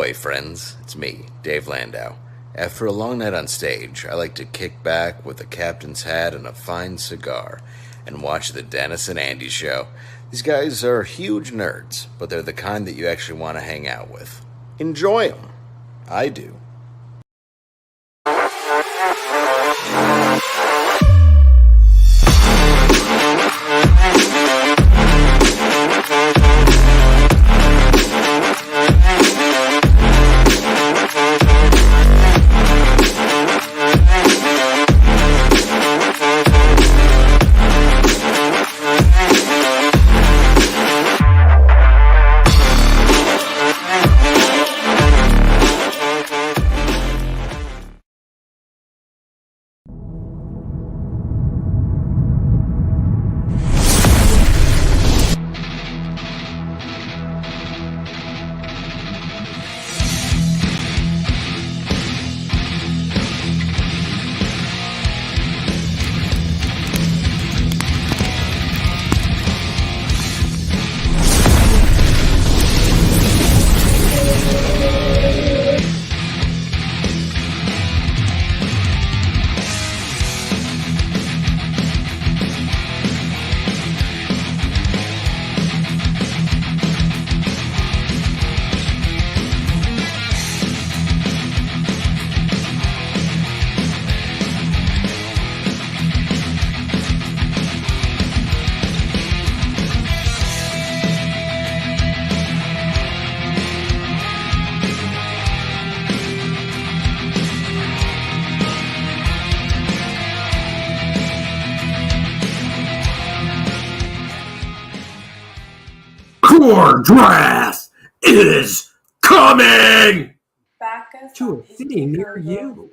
Ahoy, friends. It's me, Dave Landau. After a long night on stage, I like to kick back with a captain's hat and a fine cigar and watch the Dennis and Andy show. These guys are huge nerds, but they're the kind that you actually want to hang out with. Enjoy them. I do. Kor-Drath is coming to a city near you.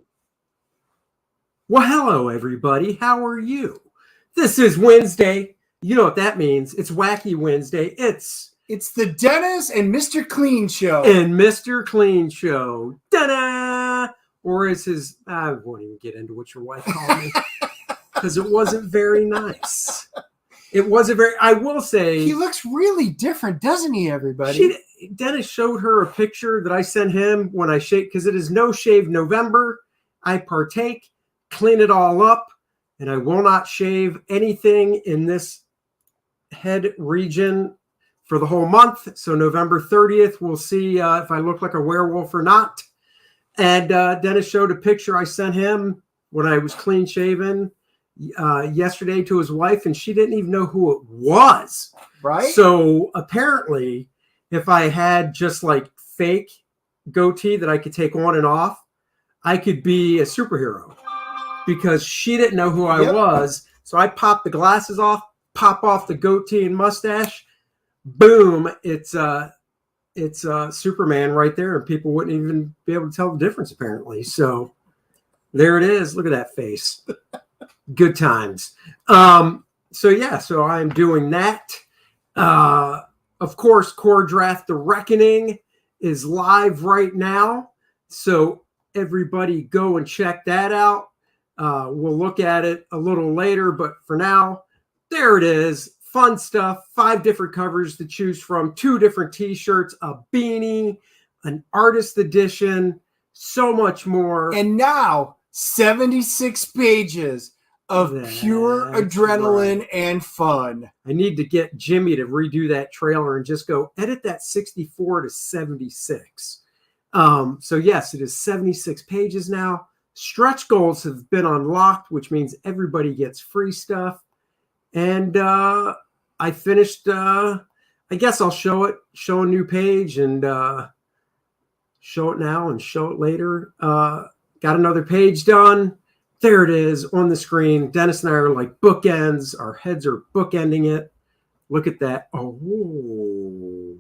Well, hello, everybody. How are you? This is Wednesday. You know what that means. It's Wacky Wednesday. It's the Dennis and Mr. Clean Show. And Mr. Clean Show. Da-da! Or is his... I won't even get into what your wife called me. Because it wasn't very nice. It wasn't very... I will say... He looks really different, doesn't he, everybody? Dennis showed her a picture that I sent him when I shave... Because it is No Shave November. I partake, clean it all up, and I will not shave anything in this head region for the whole month. So November 30th, we'll see if I look like a werewolf or not. And Dennis showed a picture I sent him when I was clean shaven yesterday to his wife, and she didn't even know who it was. Right. So apparently, if I had just like fake goatee that I could take on and off, I could be a superhero because she didn't know who I was. So I popped the glasses off, pop off the goatee and mustache. Boom. It's Superman right there. And people wouldn't even be able to tell the difference apparently. So there it is. Look at that face. Good times. So I'm doing that. Of course, Kor-Drath The Reckoning is live right now. So everybody go and check that out. We'll look at it a little later, but for now, there it is. Fun stuff. 5 different covers to choose from. 2 different t-shirts, a beanie, an artist edition, so much more. And now 76 pages of pure adrenaline and fun. I need to get Jimmy to redo that trailer and just go edit that 64 to 76. So yes, it is 76 pages now. Stretch goals have been unlocked, which means everybody gets free stuff. And I finished, I guess I'll show a new page and show it now and show it later. Got another page done. There it is on the screen. Dennis and I are like bookends. Our heads are bookending it. Look at that. Oh.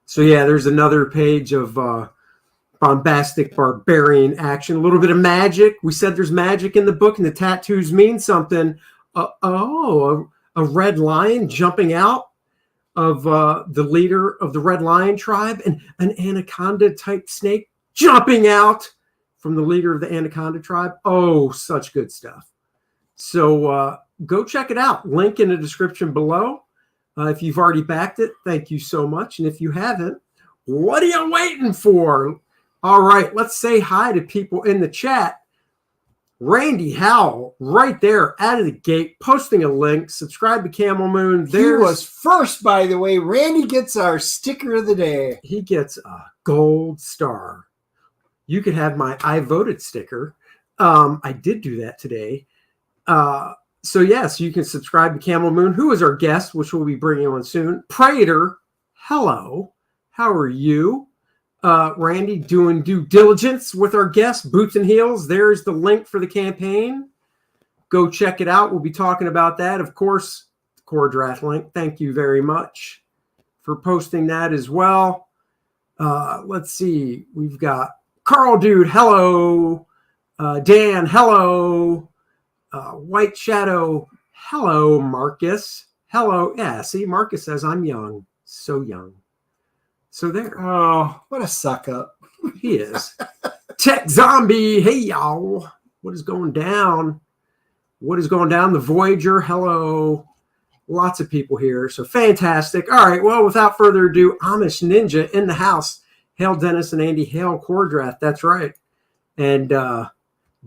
So yeah, there's another page of bombastic barbarian action. A little bit of magic. We said there's magic in the book and the tattoos mean something. A red lion jumping out of the leader of the Red Lion tribe and an anaconda type snake jumping out from the leader of the Anaconda tribe. Oh, such good stuff. So go check it out. Link in the description below. If you've already backed it, thank you so much. And if you haven't, what are you waiting for? All right, let's say hi to people in the chat. Randy Howell, right there out of the gate, posting a link. Subscribe to Camel Moon. He was first, by the way. Randy gets our sticker of the day. He gets a gold star. You could have my I voted sticker. I did do that today. So yes, you can subscribe to Camel Moon, who is our guest, which we'll be bringing on soon. Prater, hello. How are you? Randy doing due diligence with our guest, Boots and Heels. There's the link for the campaign. Go check it out. We'll be talking about that. Of course, the Kor-Drath link. Thank you very much for posting that as well. Let's see. We've got Carl Dude, hello. Dan, hello. White Shadow, hello. Marcus, hello. Yeah, see, Marcus says I'm young. So young. So there. Oh, what a suck up. He is. Tech Zombie, hey y'all. What is going down? What is going down? The Voyager, hello. Lots of people here. So fantastic. All right. Well, without further ado, Amish Ninja in the house. Hail Dennis and Andy. Hail Kor-Drath. That's right. And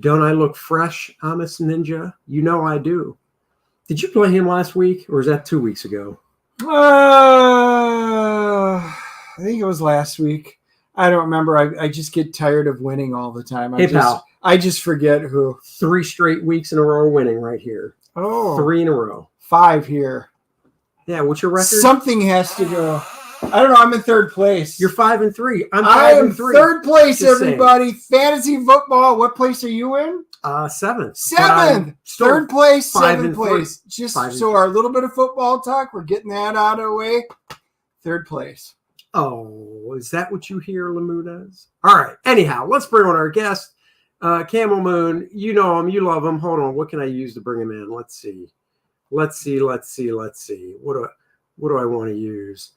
don't I look fresh, Amish Ninja? You know I do. Did you play him last week, or was that 2 weeks ago? I think it was last week. I don't remember. I just get tired of winning all the time. I just forget who. 3 straight weeks in a row winning right here. Oh. 3 in a row. 5 here. Yeah, what's your record? Something has to go. I don't know. I'm in 3rd place. You're 5-3. I am 3rd place, just everybody. Saying. Fantasy football. What place are you in? 7th. 7th. 3rd place, 7th place. Just 5 so our little bit of football talk, we're getting that out of the way. 3rd place. Oh, is that what you hear, Lamudas? All right. Anyhow, let's bring on our guest, Camel Moon. You know him. You love him. Hold on. What can I use to bring him in? Let's see. What do I want to use?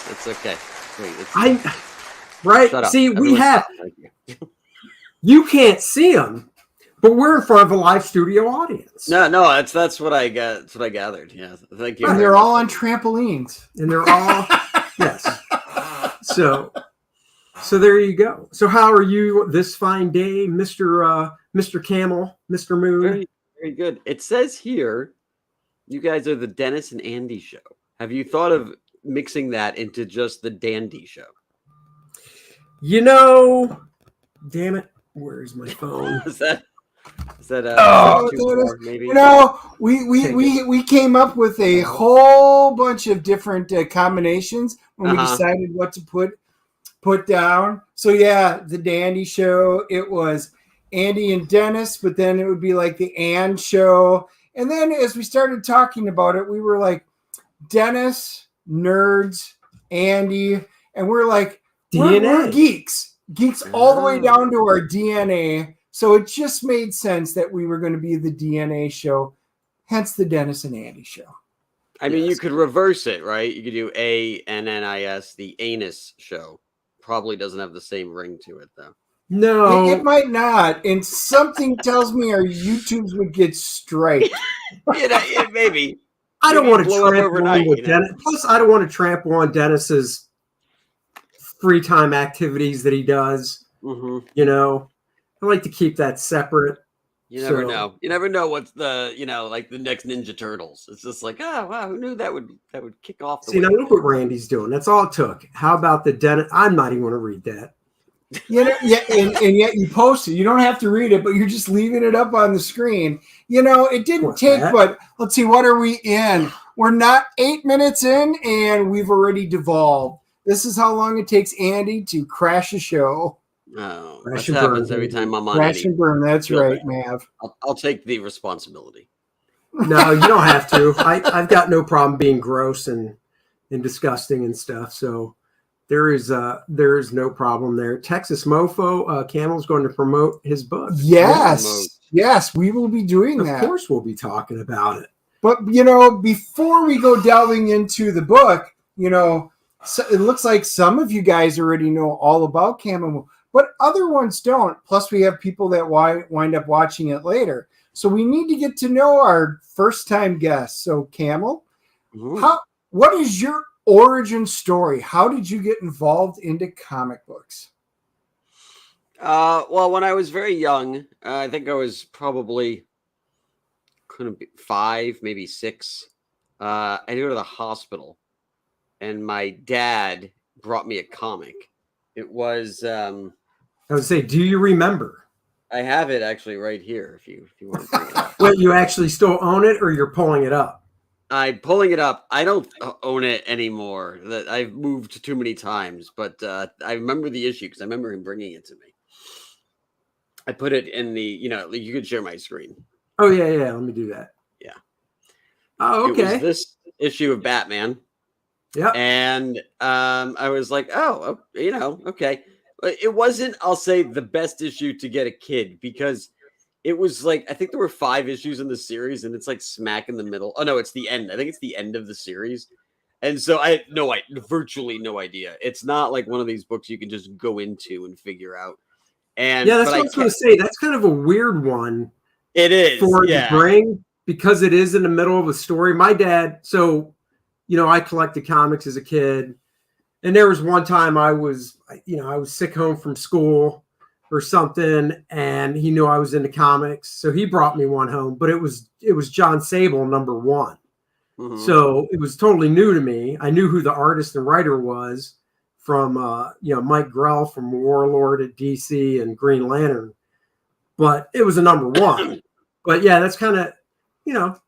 It's okay. Wait, right. See, we have. You can't see them, but we're in front of a live studio audience. No, that's what I got. That's what I gathered. Yeah, thank you. And they're all on trampolines, and they're all yes. So there you go. So how are you this fine day, Mr. Camel, Mr. Moon? Very, very good. It says here, you guys are the Dennis and Andy show. Have you thought of mixing that into just the Dandy show? You know, damn it. Where's my phone? Is that too far, maybe? You know, we came up with a whole bunch of different combinations when we decided what to put down. So yeah, the Dandy show, it was Andy and Dennis, but then it would be like the And show. And then as we started talking about it, we were like, Dennis, nerds, Andy, and we're like, we're geeks all the way down to our DNA. So it just made sense that we were going to be the DNA show, hence the Dennis and Andy show. I mean, you could reverse it, right? You could do ANNIS, the Anus show. Probably doesn't have the same ring to it, though. No. It might not. And something tells me our YouTubes would get straight. Maybe. I don't want to trample on Dennis. Plus, I don't want to trample on Dennis's free time activities that he does. Mm-hmm. You know, I like to keep that separate. You never know. You never know what's the like the next Ninja Turtles. It's just like, oh wow, who knew that would kick off the See, now look what Randy's doing. That's all it took. How about the Dennis? I'm not even going to read that. Yeah, and yet you post it. You don't have to read it, but you're just leaving it up on the screen. You know, it didn't take, but let's see, what are we in? We're not 8 minutes in, and we've already devolved. This is how long it takes Andy to crash a show. Oh, that happens every time I'm on. Crash and burn. That's right, Mav. I'll take the responsibility. No, you don't have to. I've got no problem being gross and disgusting and stuff. So there is no problem there. Texas Mofo, Camel's going to promote his book. Yes, we will be doing that. Of course, we'll be talking about it. But before we go delving into the book, so it looks like some of you guys already know all about Camel Moon. but other ones don't. Plus, we have people that wind up watching it later. So we need to get to know our first-time guests. So, Camel, what is your origin story? How did you get involved into comic books? Well, when I was very young, I think I was probably couldn't be 5, maybe 6. I had to go to the hospital, and my dad brought me a comic. It was I would say, do you remember? I have it actually right here. If you want to bring it up. Wait, you actually still own it, or you're pulling it up? I'm pulling it up. I don't own it anymore. That I've moved too many times, but I remember the issue because I remember him bringing it to me. I put it in the, you could share my screen. Oh yeah. Let me do that. Yeah. Oh, okay. It was this issue of Batman. Yeah. And I was like, oh, okay. It wasn't, I'll say, the best issue to get a kid because it was like, I think there were 5 issues in the series and it's like smack in the middle. Oh, no, it's the end. I think it's the end of the series. And so I had virtually no idea. It's not like one of these books you can just go into and figure out. And yeah, that's what I was going to say. That's kind of a weird one. It is. To bring because it is in the middle of a story. My dad, so, I collected comics as a kid. And there was one time I was sick home from school or something, and he knew I was into comics, so he brought me one home. But it was John Sable #1, so it was totally new to me. I knew who the artist and writer was from Mike Grell from Warlord at DC and Green Lantern, but it was a #1. But yeah, that's kind of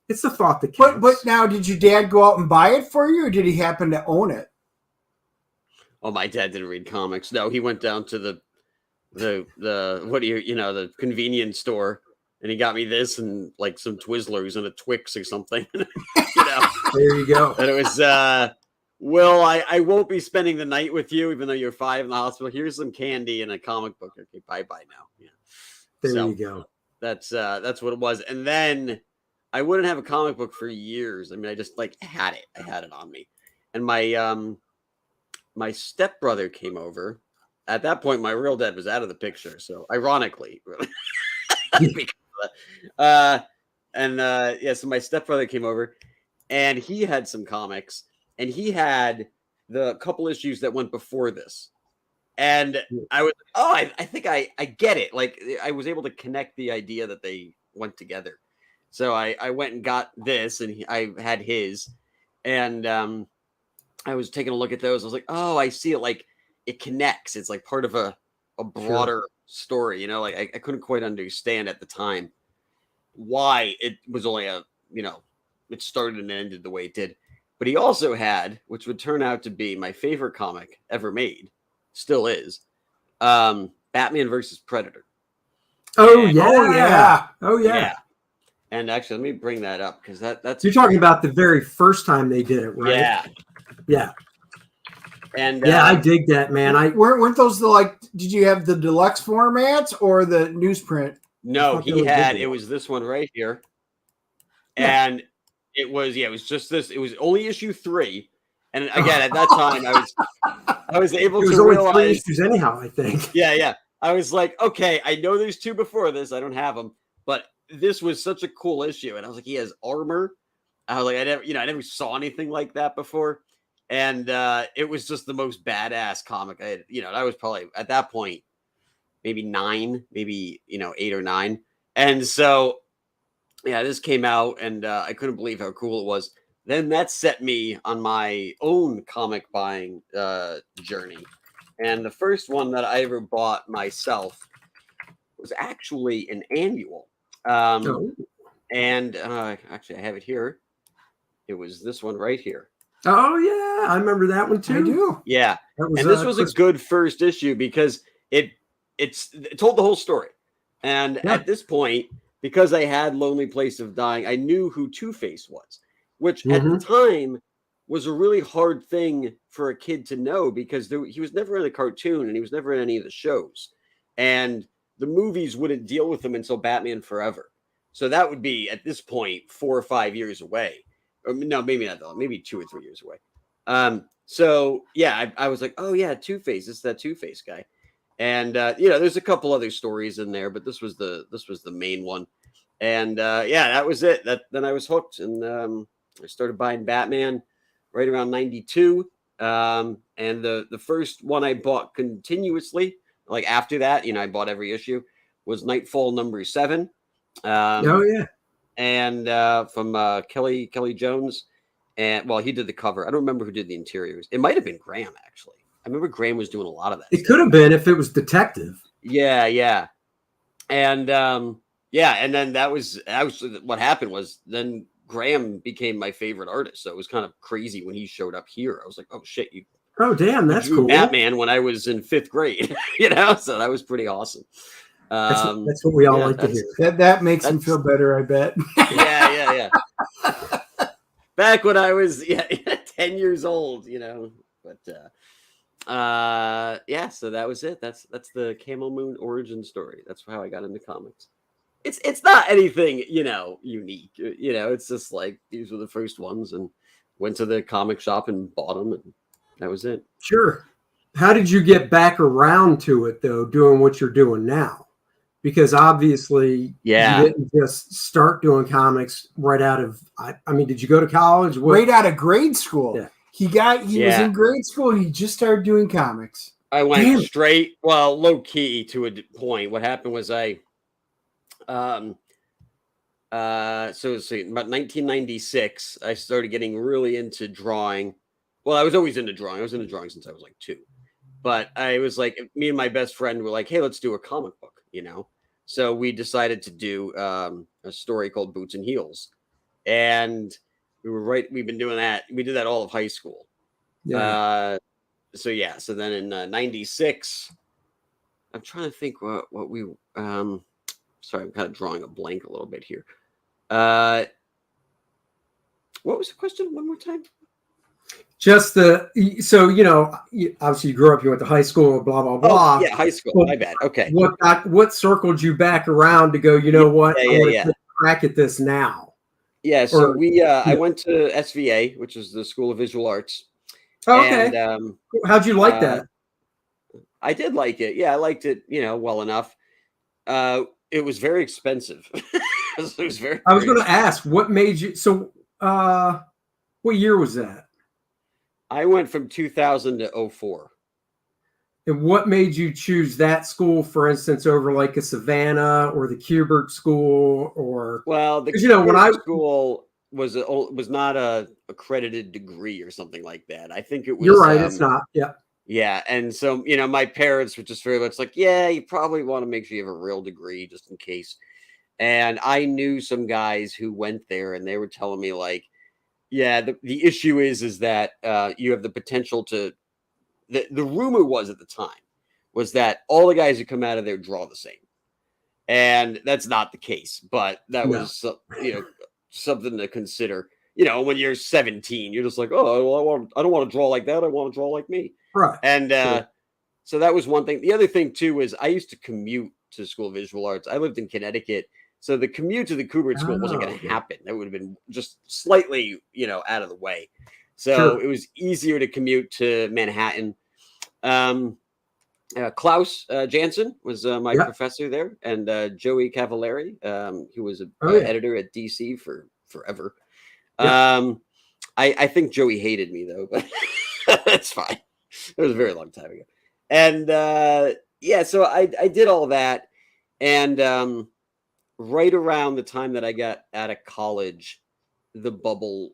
it's the thought that counts. But now, did your dad go out and buy it for you, or did he happen to own it? Oh, my dad didn't read comics. No, he went down to the the convenience store, and he got me this and like some Twizzlers and a Twix or something. There you go. And it was I won't be spending the night with you, even though you're 5 in the hospital. Here's some candy and a comic book. Okay, bye now. Yeah. There you go. That's what it was. And then I wouldn't have a comic book for years. I mean, I just had it. I had it on me. And my stepbrother came over. At that point, my real dad was out of the picture. So ironically, so my stepbrother came over and he had some comics and he had the couple issues that went before this. And I was, I think I get it. Like I was able to connect the idea that they went together. So I went and got this and I had his and, I was taking a look at those. I was like, oh, I see it. Like it connects. It's like part of a broader story, like I couldn't quite understand at the time why it was only it started and ended the way it did. But he also had, which would turn out to be my favorite comic ever made, still is, Batman versus Predator. Oh, yeah. And actually, let me bring that up because that's you're talking about the very first time they did it, right? Yeah. And I dig that, man. Weren't those did you have the deluxe formats or the newsprint? No, it was this one right here. Yeah. And it was just this. It was only issue 3. And again, at that time, I was able to realize 3 issues anyhow, I think. Yeah. I was like, okay, I know there's 2 before this. I don't have them, but this was such a cool issue. And I was like, he has armor. I was like, I never saw anything like that before. And it was just the most badass comic. I was probably at that point, maybe 9, maybe 8 or 9. And so, yeah, this came out, and I couldn't believe how cool it was. Then that set me on my own comic buying journey. And the first one that I ever bought myself was actually an annual. And actually, I have it here. It was this one right here. Oh, yeah. I remember that one, too. I do. Yeah. And this was a good first issue because it told the whole story. And at this point, because I had Lonely Place of Dying, I knew who Two-Face was, which at the time was a really hard thing for a kid to know because he was never in a cartoon and he was never in any of the shows. And the movies wouldn't deal with him until Batman Forever. So that would be, at this point, 4 or 5 years away. Or no, maybe not though. Maybe 2 or 3 years away. So yeah, I was like, oh yeah, Two-Face. It's that Two-Face guy. And there's a couple other stories in there, but this was the main one. And that was it. Then I was hooked, and I started buying Batman right around '92. And the first one I bought continuously, like after that, I bought every issue, was Nightfall #7. Oh yeah. And from Kelly Jones, and he did the cover. I don't remember who did the interiors. It might have been Graham, actually. I remember Graham was doing a lot of that. It could have been if it was Detective. Yeah. And and then that was what happened was then Graham became my favorite artist. So it was kind of crazy when he showed up here. I was like, oh shit, oh damn, that's drew cool. Batman when I was in 5th grade, so that was pretty awesome. That's what we all like to hear. That makes him feel better, I bet. Yeah. Back when I was 10 years old, but so that was it. That's the Camel Moon origin story. That's how I got into comics. It's not anything, unique. It's just like these were the first ones, and went to the comic shop and bought them, and that was it. Sure. How did you get back around to it though, doing what you're doing now? Because obviously you didn't just start doing comics right out of, I mean, did you go to college? Right out of grade school. Yeah. He was in grade school. He just started doing comics. I went straight, low key to a point. What happened was so let's see, about 1996, I started getting really into drawing. Well, I was always into drawing. I was into drawing since I was like 2. But I was like, me and my best friend were like, hey, let's do a comic book, So we decided to do a story called Boots and Heels. And we've been doing that. We did that all of high school. Yeah. So then in 96, I'm trying to think what we, sorry, I'm kind of drawing a blank a little bit here. What was the question one more time? Just obviously you grew up, you went to high school, blah, blah, blah. Oh, yeah, high school. My bad. Okay. What circled you back around to go, what? I want to crack at this now. Yeah. So I went to SVA, which is the School of Visual Arts. Oh, okay. And, how'd you like that? I did like it. Yeah, I liked it, well enough. It was very expensive. It was very. I was going to ask, what made you? So, what year was that? I went from 2000 to 2004. And what made you choose that school, for instance, over like a Savannah or the Kubert school, or? Well, the Kubert school was not a accredited degree or something like that. I think it was. You're right. It's not. Yeah. Yeah, and so my parents were just very much like, yeah, you probably want to make sure you have a real degree just in case. And I knew some guys who went there, and they were telling me like, yeah, the issue is that you have the potential to. The rumor was at the time was that all the guys who come out of there draw the same, and that's not the case. But that was something to consider. When you're 17, you're just like, oh, well, I don't want to draw like that. I want to draw like me. Right. And so that was one thing. The other thing too was I used to commute to the School of Visual Arts. I lived in Connecticut. So the commute to the Kubert school wasn't going to happen. That would have been just slightly, out of the way. So it was easier to commute to Manhattan. Klaus Jansen was my professor there, and Joey Cavallari, who was an editor at DC for forever. I think Joey hated me though, but that's fine. It was a very long time ago. And so I did all that, and right around the time that I got out of college, the bubble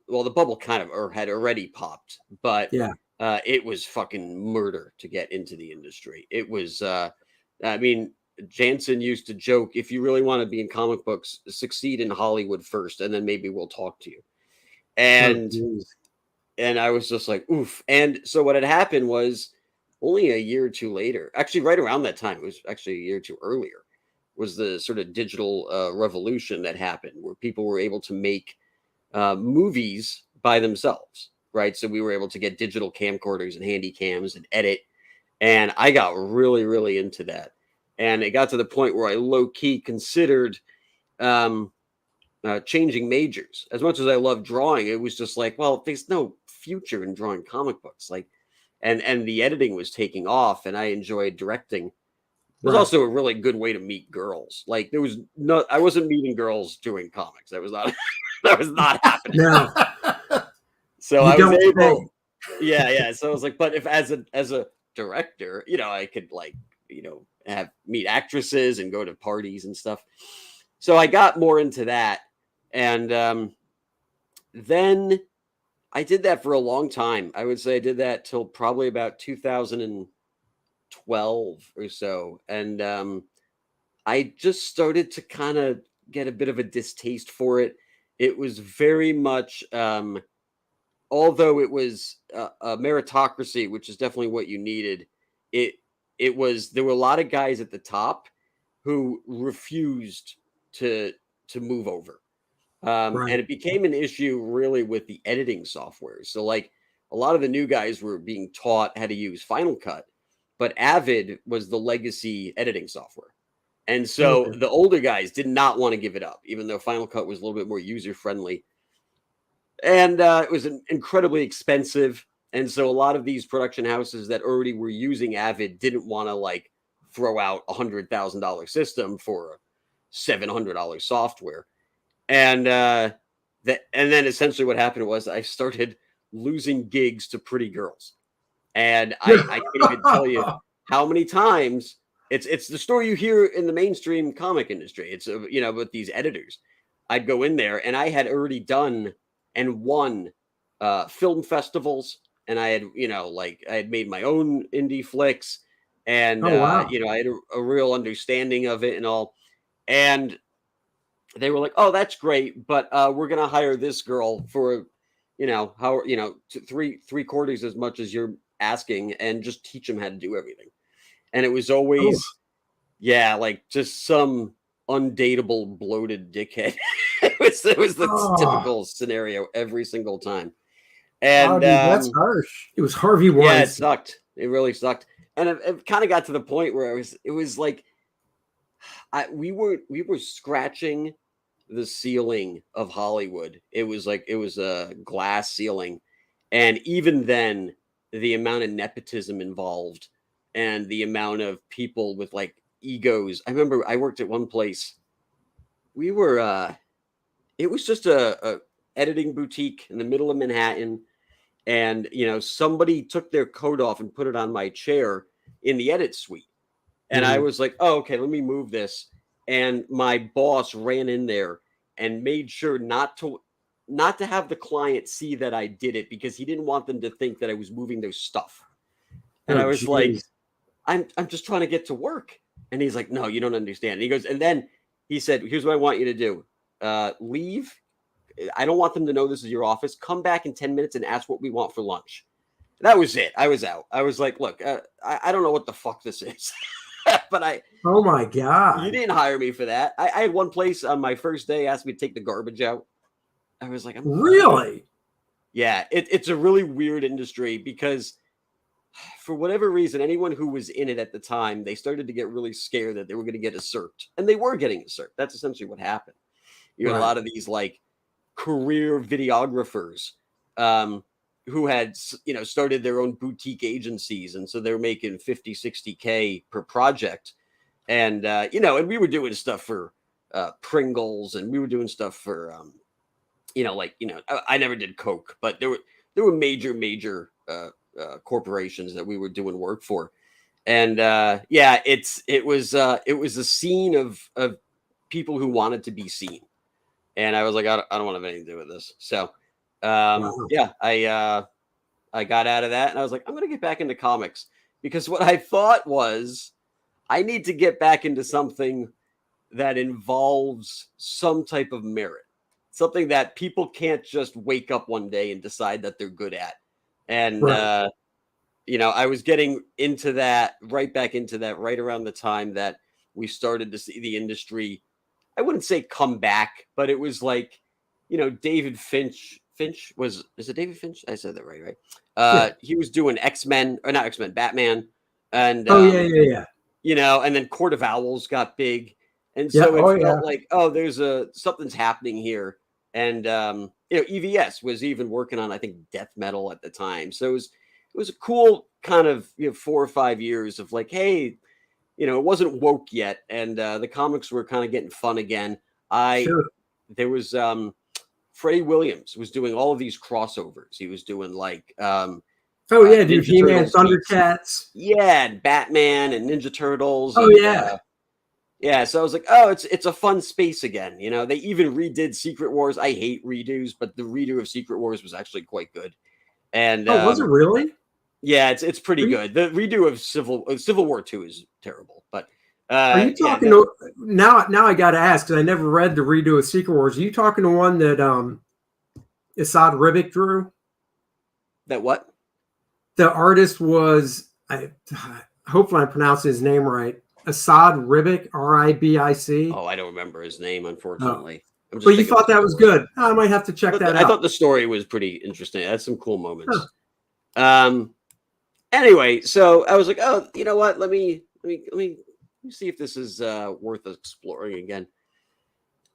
kind of had already popped, but it was fucking murder to get into the industry. It was, Jansen used to joke, if you really want to be in comic books, succeed in Hollywood first, and then maybe we'll talk to you. And I was just like, oof. And so what had happened was only a year or two later, actually right around that time, it was actually a year or two earlier, was the sort of digital revolution that happened where people were able to make movies by themselves, right? So we were able to get digital camcorders and handy cams and edit. And I got really, really into that. And it got to the point where I low-key considered changing majors. As much as I love drawing, it was just like, well, there's no future in drawing comic books. Like, and the editing was taking off, and I enjoyed directing. was also a really good way to meet girls. Like there was no, I wasn't meeting girls doing comics. That was not, that was not happening. No. So You I was don't able, say. yeah. So I was like, but if as a director, I could like, have meet actresses and go to parties and stuff. So I got more into that, and then I did that for a long time. I would say I did that till probably about 2012 or so, and I just started to kind of get a bit of a distaste for it. It was very much, although it was a meritocracy, which is definitely what you needed. It it was there were a lot of guys at the top who refused to move over, and Right. it became an issue really with the editing software. So like a lot of the new guys were being taught how to use Final Cut, but Avid was the legacy editing software. And so Okay. the older guys did not want to give it up, even though Final Cut was a little bit more user friendly. And it was incredibly expensive. And so a lot of these production houses that already were using Avid didn't want to like throw out $100,000 system for a $700 software. And and then essentially what happened was I started losing gigs to pretty girls. And I can't even tell you how many times it's the story you hear in the mainstream comic industry. It's with these editors. I'd go in there and I had already done and won film festivals, and I had I had made my own indie flicks, and Oh wow. I had a real understanding of it and all. And they were like, "Oh, that's great, but we're gonna hire this girl for three quarters as much as you're asking, and just teach them how to do everything." And it was Oh, always, yeah, like just some undateable, bloated dickhead. it was the oh, typical scenario every single time. Wow, And dude, that's harsh. it was Harvey yeah, it Weinstein. sucked. It really sucked. And it kind of got to the point where it was like we were scratching the ceiling of Hollywood. It was like it was a glass ceiling. And even then, the amount of nepotism involved and the amount of people with like egos. I remember I worked at one place. We were it was just a editing boutique in the middle of Manhattan. And somebody took their coat off and put it on my chair in the edit suite. And I Mhm. was like, oh, okay, let me move this. And my boss ran in there and made sure not to have the client see that I did it, because he didn't want them to think that I was moving their stuff. And Oh I was like, geez. I'm just trying to get to work. And he's like, no, you don't understand. And he goes, and then he said, here's what I want you to do. Leave. I don't want them to know this is your office. Come back in 10 minutes and ask what we want for lunch. That was it. I was out. I was like, look, I don't know what the fuck this is. But Oh my you God. didn't hire me for that. I had one place on my first day asked me to take the garbage out. I was like, Really? yeah, it's a really weird industry, because for whatever reason, anyone who was in it at the time, they started to get really scared that they were going to get usurped, and they were getting usurped. That's essentially what happened. You had a Right. lot of these like career videographers, who had started their own boutique agencies, and so they were making 50-60K per project. And and we were doing stuff for Pringles, and we were doing stuff for I never did Coke, but there were major corporations that we were doing work for. And yeah, it was a scene of people who wanted to be seen. And I was like, I don't want to have anything to do with this. So Wow. yeah, I got out of that, and I was like, I'm gonna get back into comics, because what I thought was I need to get back into something that involves some type of merit, something that people can't just wake up one day and decide that they're good at. And Right. I was getting into that, right back into that, right around the time that we started to see the industry, I wouldn't say come back, but it was like, David Finch is it David Finch? I said that right, right? Yeah. He was doing X-Men, or not X-Men, Batman. And Oh yeah. Yeah. Yeah. and then Court of Owls got big. And Yep. so it Oh yeah. felt like, oh, there's something's happening here. And EVS was even working on, I think, death metal at the time. So it was a cool kind of 4 or 5 years of like, hey, it wasn't woke yet, and the comics were kind of getting fun again. There was Freddie Williams was doing all of these crossovers. He was doing like dude, He-Man, Turtles Thundercats. Yeah, and Batman and Ninja Turtles. Oh, and, yeah. Yeah, so I was like, oh, it's a fun space again. They even redid Secret Wars. I hate redos, but the redo of Secret Wars was actually quite good. And was it really? Yeah, it's pretty good. The redo of Civil War 2 is terrible, but are you talking to now? Now I got to ask because I never read the redo of Secret Wars. Are you talking to one that Assad Ribic drew? That what? The artist was hopefully I'm pronouncing his name right. Assad Ribic, Ribic. Oh, I don't remember his name, unfortunately. But you thought that was good. I might have to check that out. I thought the story was pretty interesting. It had some cool moments. Anyway, so I was like, oh, you know what? Let me see if this is worth exploring again.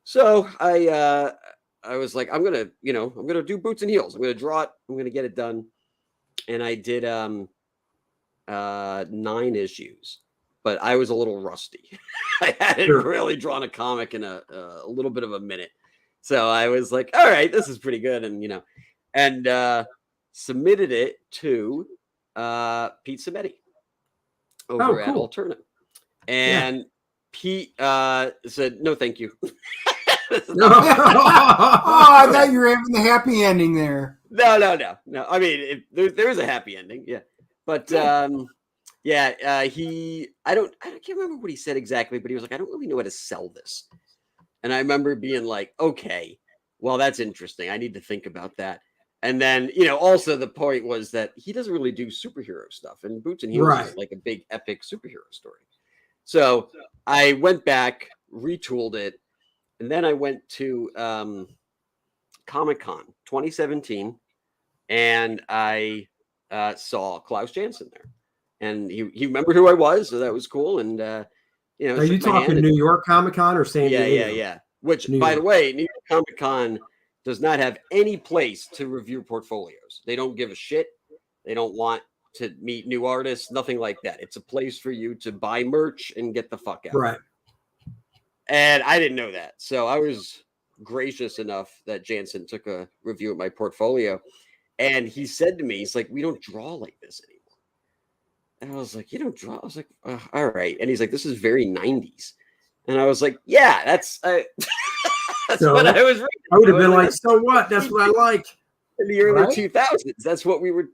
So I was like, I'm gonna do Boots and Heels. I'm gonna draw it. I'm gonna get it done. And I did 9 issues, but I was a little rusty. I hadn't really drawn a comic in a little bit of a minute. So I was like, all right, this is pretty good. And submitted it to Pete Sametti over at Alternate. And Pete said, no, thank you. I thought you were having the happy ending there. No. I mean, there is a happy ending. Yeah. But I can't remember what he said exactly, but he was like, I don't really know how to sell this. And I remember being like, okay, well, that's interesting. I need to think about that. And then, also the point was that he doesn't really do superhero stuff, and Boots and Heels is like a big epic superhero story. So I went back, retooled it, and then I went to Comic-Con 2017, and I saw Klaus Janson there. And he remembered who I was, so that was cool. And are you talking New York Comic-Con or San Diego? Yeah. Which, by the way, New York Comic-Con does not have any place to review portfolios. They don't give a shit. They don't want to meet new artists, nothing like that. It's a place for you to buy merch and get the fuck out. Right. And I didn't know that. So I was gracious enough that Jansen took a review of my portfolio. And he said to me, he's like, we don't draw like this anymore. And I was like, you don't draw? I was like, all right. And he's like, this is very 90s. And I was like, yeah, that's what I was reading. I would have been like, so what? That's what I like. In the early 2000s. That's what we were,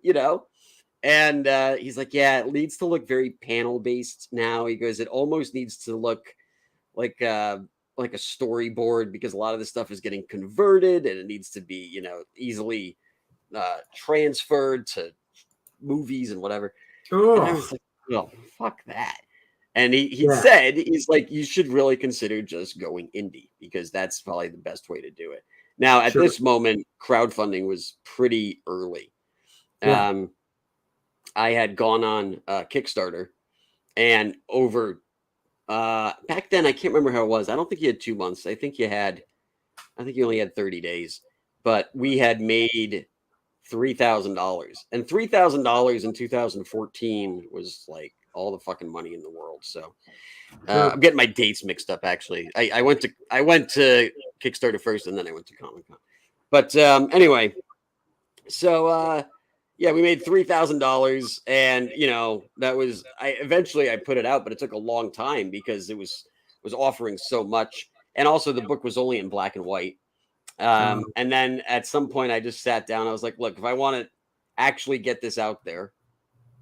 And he's like, yeah, it needs to look very panel-based now. He goes, it almost needs to look like a storyboard because a lot of this stuff is getting converted and it needs to be, easily transferred to movies and whatever. Oh. And I was like, no, fuck that. And he said, he's like, you should really consider just going indie because that's probably the best way to do it. Now, at this moment, crowdfunding was pretty early. Yeah. I had gone on Kickstarter and over back then, I can't remember how it was. I don't think you had 2 months. I think you only had 30 days, but we had made $3,000 and $3,000 in 2014 was like all the fucking money in the world. So I'm getting my dates mixed up. Actually, I went to Kickstarter first, and then I went to Comic-Con. But anyway, so we made $3,000, and that was eventually I put it out, but it took a long time because it was offering so much, and also the book was only in black and white. And then at some point I just sat down. I was like, look, if I want to actually get this out there,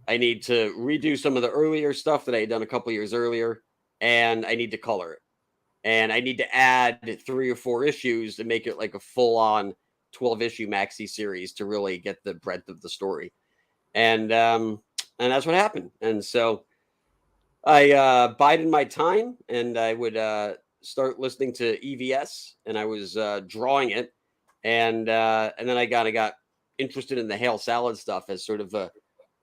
I need to redo some of the earlier stuff that I had done a couple years earlier, and I need to color it. And I need to add 3 or 4 issues to make it like a full-on 12-issue maxi series to really get the breadth of the story. And that's what happened. And so I bided my time, and I would start listening to EVS, and I was drawing it. And then I kind of got interested in the Hail Salad stuff as sort of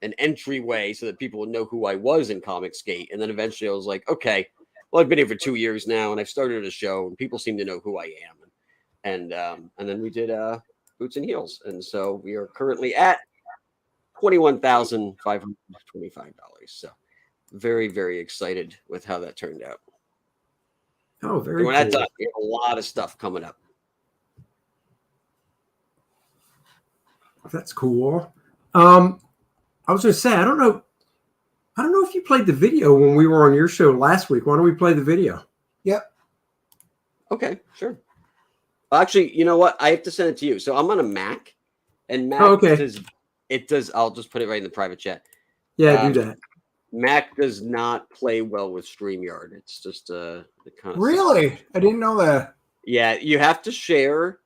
an entryway so that people would know who I was in Comicsgate. And then eventually I was like, okay, well, I've been here for 2 years now, and I've started a show, and people seem to know who I am. And then we did Boots and Heels. And so we are currently at $21,525. So very, very excited with how that turned out. Oh, very And when cool. that's done, we have a lot of stuff coming up. That's cool. I was going to say, I don't know if you played the video when we were on your show last week. Why don't we play the video? Yep. Okay, sure. Actually, you know what? I have to send it to you. So I'm on a Mac, and Mac does. I'll just put it right in the private chat. Yeah, do that. Mac does not play well with StreamYard. It's just the kind of Really? I didn't know that. Yeah, you have to share.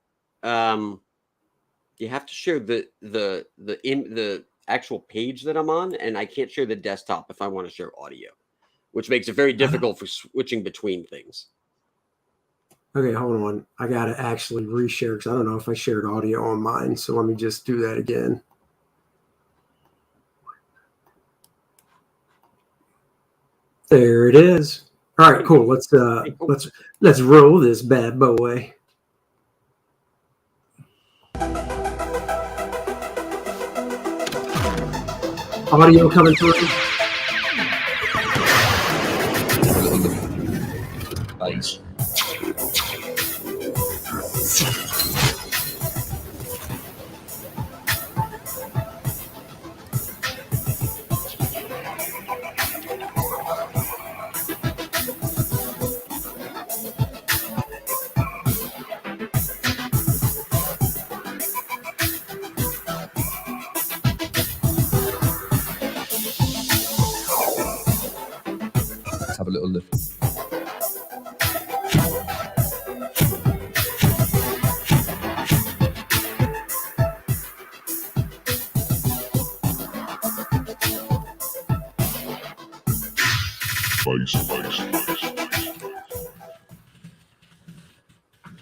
You have to share the actual page that I'm on, and I can't share the desktop if I want to share audio, which makes it very difficult for switching between things. Okay, hold on. I got to actually reshare because I don't know if I shared audio on mine. So let me just do that again. There it is. All right, cool. Let's roll this bad boy. Audio coming through. Nice. Let's have a little look.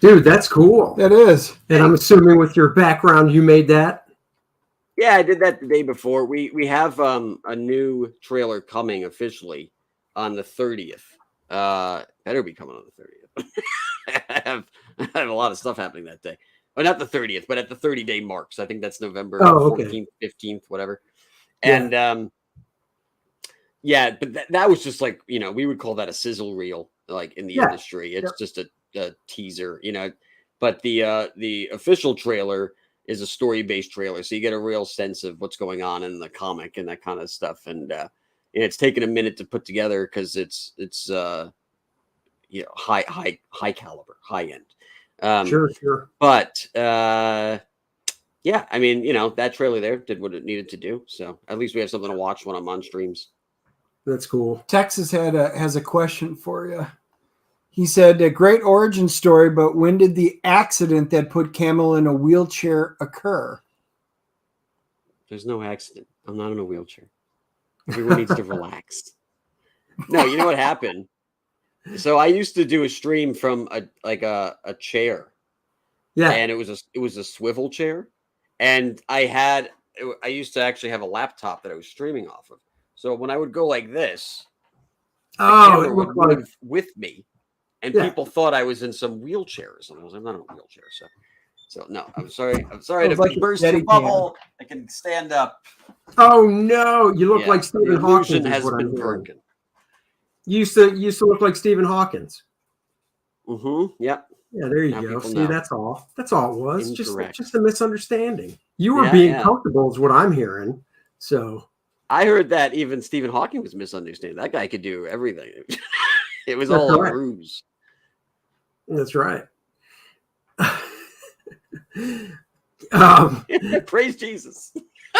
Dude, that's cool. That is. And I'm assuming with your background, you made that. Yeah, I did that the day before. We have a new trailer coming officially on the 30th. Better be coming on the 30th. I have a lot of stuff happening that day. Well, not the 30th, but at the 30-day mark. So I think that's November 14th, 15th, whatever. Yeah. And yeah, but that was just like, you know, we would call that a sizzle reel, like in the industry. It's just a teaser, you know. But the official trailer is a story-based trailer, so you get a real sense of what's going on in the comic and that kind of stuff. And it's taken a minute to put together because it's you know, high caliber, high end. Sure. But yeah, I mean, you know, that trailer there did what it needed to do. So at least we have something to watch when I'm on streams. That's cool. Texas has a question for you. He said, a great origin story, but when did the accident that put Camel in a wheelchair occur? There's no accident. I'm not in a wheelchair. Everyone needs to relax. No, you know what happened? So I used to do a stream from a chair. Yeah. And it was a swivel chair. And I used to actually have a laptop that I was streaming off of. So when I would go like this, it looked like with me, and people thought I was in some wheelchairs, and I was like, I'm not in a wheelchair. So no, I'm sorry to like burst your bubble. I can stand up. Oh no, you look like Stephen Hawking. The illusion has been broken. You used to look like Stephen Hawkins. Mm-hmm. Yep. Yeah, there you Now go. people See, know. that's all. That's all it was. Incorrect. Just a misunderstanding. You were being comfortable, is what I'm hearing. So I heard that even Stephen Hawking was misunderstanding. That guy could do everything. It was all a ruse. That's right. Praise Jesus.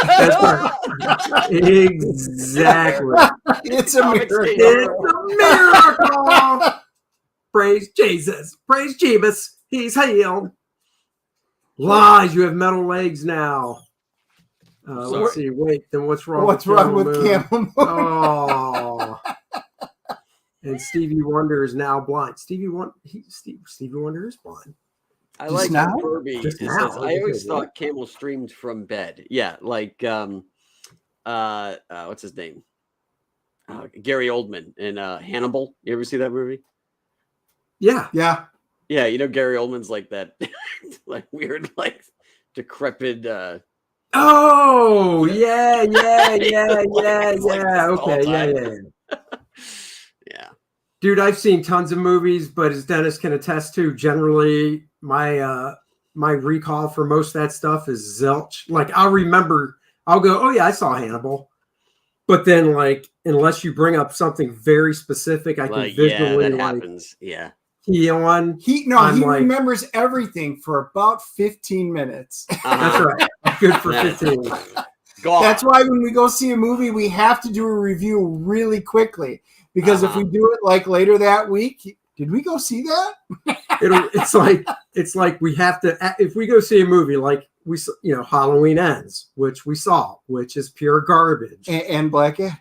That's right. Exactly. It's a miracle. It's a miracle. Praise Jesus. Praise Jeebus. He's healed. Lies. You have metal legs now. Let's see. Wait. Then what's wrong? What's wrong with Camel Moon? Oh. And Stevie Wonder is now blind. Stevie Wonder is blind. I like now? Kirby. Just Says, now? I always thought Camel streamed from bed. Yeah, like what's his name? Gary Oldman in Hannibal. You ever see that movie? Yeah. Yeah. Yeah, you know Gary Oldman's like that, like weird, like decrepit. Oh, yeah. Okay, like yeah. Dude, I've seen tons of movies, but as Dennis can attest to, generally my my recall for most of that stuff is zilch. Like I'll go, oh yeah, I saw Hannibal. But then, like, unless you bring up something very specific, I can visually that happens. Yeah. Key on. He remembers everything for about 15 minutes. That's right. Good for 15. That's why when we go see a movie, we have to do a review really quickly. Because if we do it like later that week, did we go see that? It's like we have to, if we go see a movie like Halloween Ends, which we saw, which is pure garbage. And Black, yeah.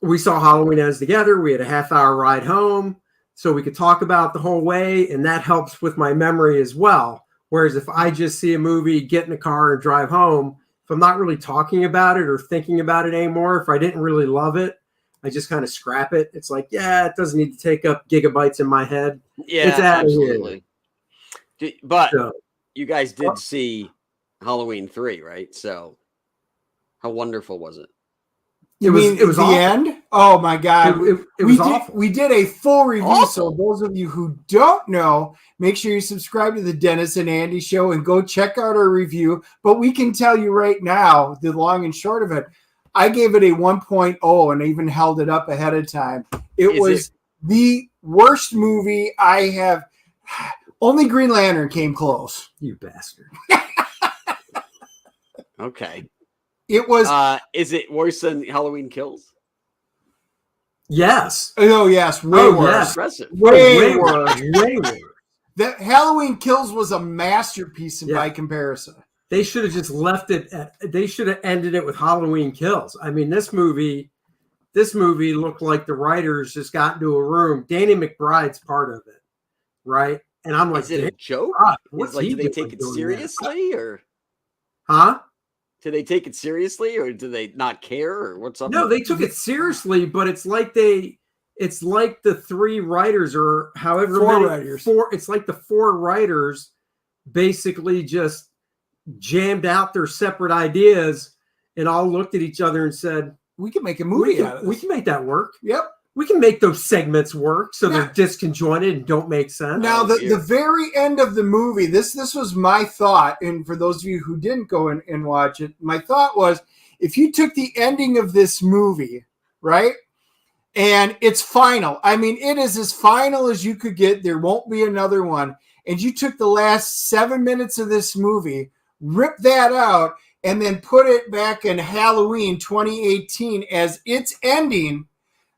We saw Halloween Ends together. We had a half-hour ride home, so we could talk about the whole way, and that helps with my memory as well. Whereas if I just see a movie, get in a car, and drive home, if I'm not really talking about it or thinking about it anymore, if I didn't really love it, I just kind of scrap it. It's like, yeah, it doesn't need to take up gigabytes in my head. Yeah, it's absolutely. But you guys did see Halloween 3, right? So how wonderful was it? It was the end? Oh my God. It was awful. We did a full review. Awful. So those of you who don't know, make sure you subscribe to the Dennis and Andy show and go check out our review. But we can tell you right now, the long and short of it, I gave it a 1.0 and even held it up ahead of time. It was the worst movie I have. Only Green Lantern came close. You bastard. Okay. It was. Is it worse than Halloween Kills? Yes. Oh, yes. Way worse. Impressive. Way worse. Way worse. That Halloween Kills was a masterpiece by comparison. They should have just left it they should have ended it with Halloween Kills. I mean, this movie looked like the writers just got into a room. Danny McBride's part of it, right? And I'm like, is it a joke? Do they take it seriously or? Huh? Do they take it seriously or do they not care or what's up? No, they took it seriously, but it's like the three writers or however many writers. It's like the four writers basically just jammed out their separate ideas and all looked at each other and said, we can make a movie out of this. We can make that work. Yep. We can make those segments work so they're disconjointed and don't make sense. Now, the very end of the movie, this was my thought, and for those of you who didn't go and watch it, my thought was, if you took the ending of this movie, right, and it's final, I mean, it is as final as you could get, there won't be another one, and you took the last 7 minutes of this movie, rip that out, and then put it back in Halloween 2018 as its ending,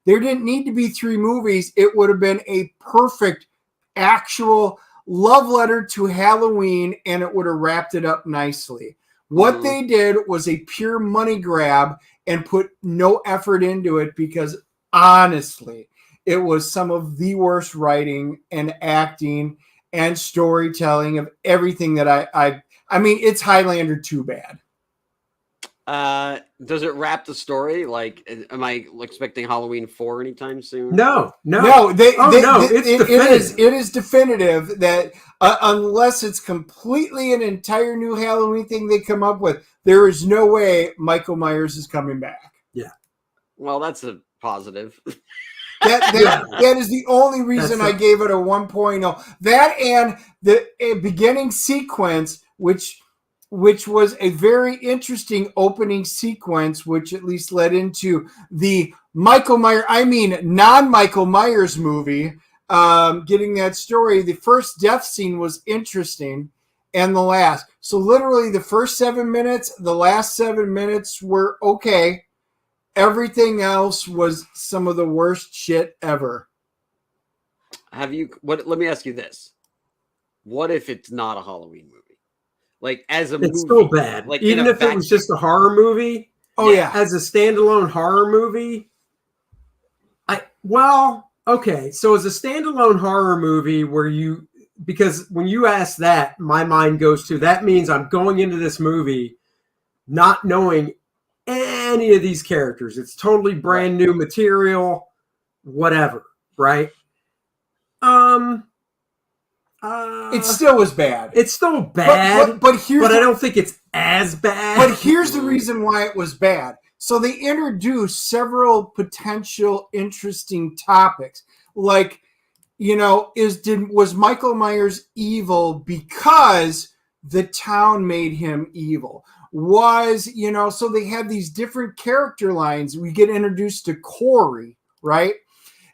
there didn't need to be three movies. It would have been a perfect actual love letter to Halloween, and it would have wrapped it up nicely. What they did was a pure money grab and put no effort into it because, honestly, it was some of the worst writing and acting and storytelling of everything that I mean, it's Highlander 2 bad. Does it wrap the story? Like, am I expecting Halloween 4 anytime soon? No. It is definitive that unless it's completely an entire new Halloween thing they come up with, there is no way Michael Myers is coming back. Yeah. Well, that's a positive. That is the only reason I gave it a 1.0. That and the beginning sequence, which was a very interesting opening sequence, which at least led into the non-Michael Myers movie, getting that story. The first death scene was interesting, and the last. So literally the first 7 minutes, the last 7 minutes were okay. Everything else was some of the worst shit ever. Let me ask you this. What if it's not a Halloween movie? Like, as a movie, it's so bad. Like, even if it was just a horror movie. Oh yeah, as a standalone horror movie. Okay. So as a standalone horror movie, because when you ask that, my mind goes to that means I'm going into this movie not knowing any of these characters. It's totally brand new material, whatever, right? It still was bad. It's still bad, but I don't think it's as bad. But here's the reason why it was bad. So they introduced several potential interesting topics, like, was Michael Myers evil because the town made him evil? So they have these different character lines. We get introduced to Corey, right?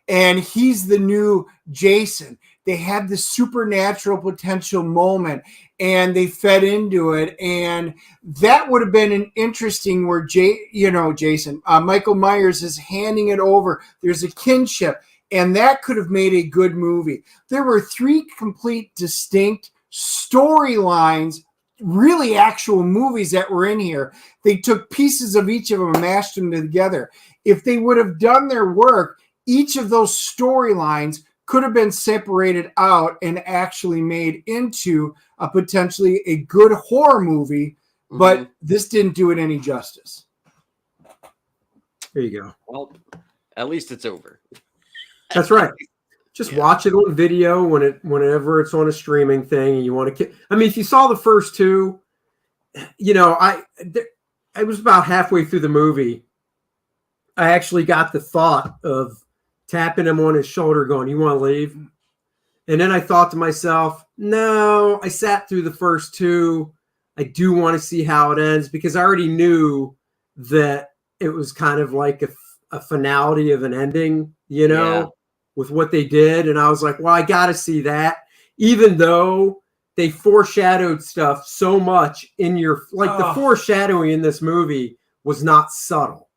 And he's the new Jason. They had this supernatural potential moment and they fed into it. And that would have been an interesting where Jason, Michael Myers is handing it over. There's a kinship, and that could have made a good movie. There were 3 complete distinct storylines, really actual movies that were in here. They took pieces of each of them and mashed them together. If they would have done their work, each of those storylines could have been separated out and actually made into a potentially a good horror movie, but this didn't do it any justice. There you go. Well, at least it's over. That's right. Just watch it on video whenever it's on a streaming thing and you want to. I mean, if you saw the first 2, I was about halfway through the movie. I actually got the thought of tapping him on his shoulder going, "You want to leave?" And then I thought to myself, no, I sat through the first 2. I do want to see how it ends because I already knew that it was kind of like a finality of an ending, with what they did. And I was like, well, I got to see that, even though they foreshadowed stuff so much in the foreshadowing in this movie was not subtle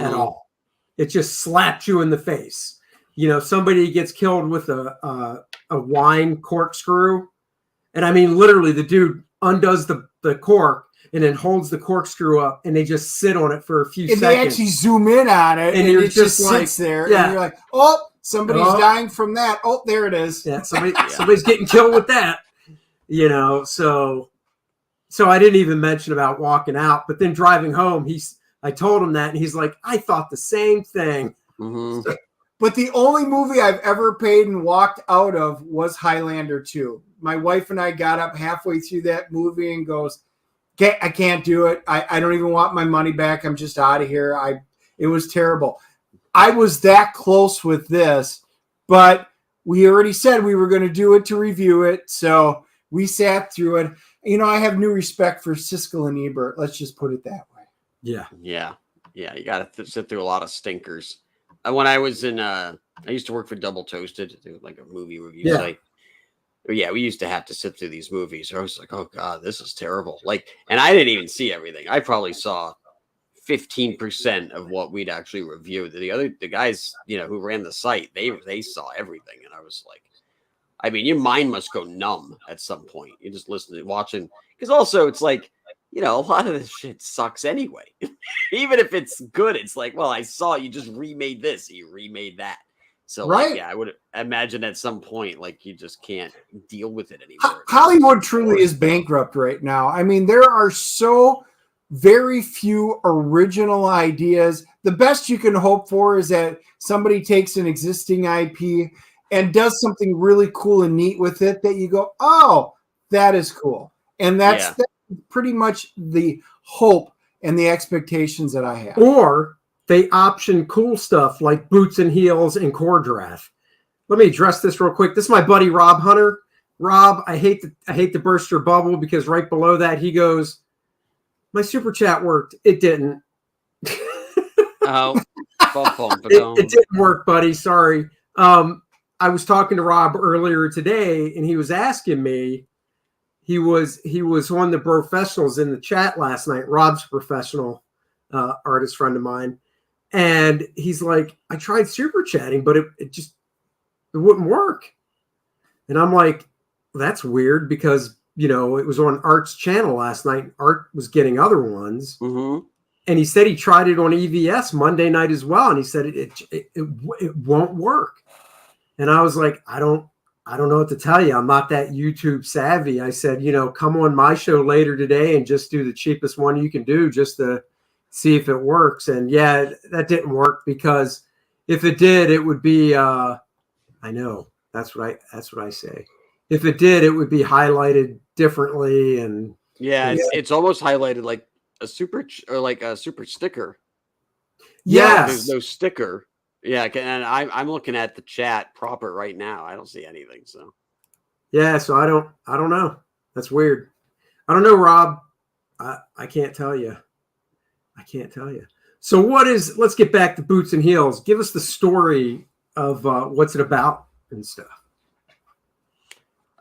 at all. It just slapped you in the face. Somebody gets killed with a wine corkscrew. And I mean, literally the dude undoes the cork and then holds the corkscrew up and they just sit on it for a few seconds. They actually zoom in on it and it just sits there. Yeah. And you're like, oh, somebody's dying from that. Oh, there it is. Yeah, somebody's getting killed with that. So I didn't even mention about walking out. But then driving home, I told him that and he's like, I thought the same thing. Mm-hmm. But the only movie I've ever paid and walked out of was Highlander 2. My wife and I got up halfway through that movie and goes, I can't do it. I don't even want my money back. I'm just out of here. It was terrible. I was that close with this, but we already said we were going to do it to review it. So we sat through it. I have new respect for Siskel and Ebert. Let's just put it that way. Yeah. You got to sit through a lot of stinkers. When I was I used to work for Double Toasted, like a movie review site. Yeah, we used to have to sit through these movies. So I was like, oh God, this is terrible. And I didn't even see everything. I probably saw 15% of what we'd actually reviewed. The guys, who ran the site, they saw everything. And I was like, I mean, your mind must go numb at some point. You're just listening, watching. Because also it's like, a lot of this shit sucks anyway. Even if it's good, it's like, well, I saw you just remade this, you remade that. So, right. I would imagine at some point, you just can't deal with it anymore. Hollywood truly is bankrupt right now. I mean, there are so very few original ideas. The best you can hope for is that somebody takes an existing IP and does something really cool and neat with it that you go, oh, that is cool. And that's pretty much the hope and the expectations that I have. Or they option cool stuff like Boots and Heels and Kor-Drath. Let me address this real quick. This is my buddy Rob Hunter. Rob, I hate to burst your bubble because right below that he goes, my super chat worked. It didn't. Oh, it didn't work, buddy. Sorry. I was talking to Rob earlier today, and he was asking me. He was on the professionals in the chat last night. Rob's a professional artist friend of mine. And he's like, I tried super chatting, but it wouldn't work. And I'm like, well, that's weird because, it was on Art's channel last night. Art was getting other ones. Mm-hmm. And he said he tried it on EVS Monday night as well. And he said it won't work. And I was like, I don't know what to tell you. I'm not that YouTube savvy. I said, come on my show later today and just do the cheapest one you can do just to see if it works. And yeah, that didn't work because if it did, it would be, I know that's what I say. If it did, it would be highlighted differently. And it's almost highlighted like a super or like a super sticker. Yes. There's no sticker. Yeah, and I'm looking at the chat proper right now. I don't see anything. So Yeah, so I don't know. That's weird. I don't know, Rob. I can't tell you. I can't tell you. So let's get back to Boots and Heels. Give us the story of what's it about and stuff.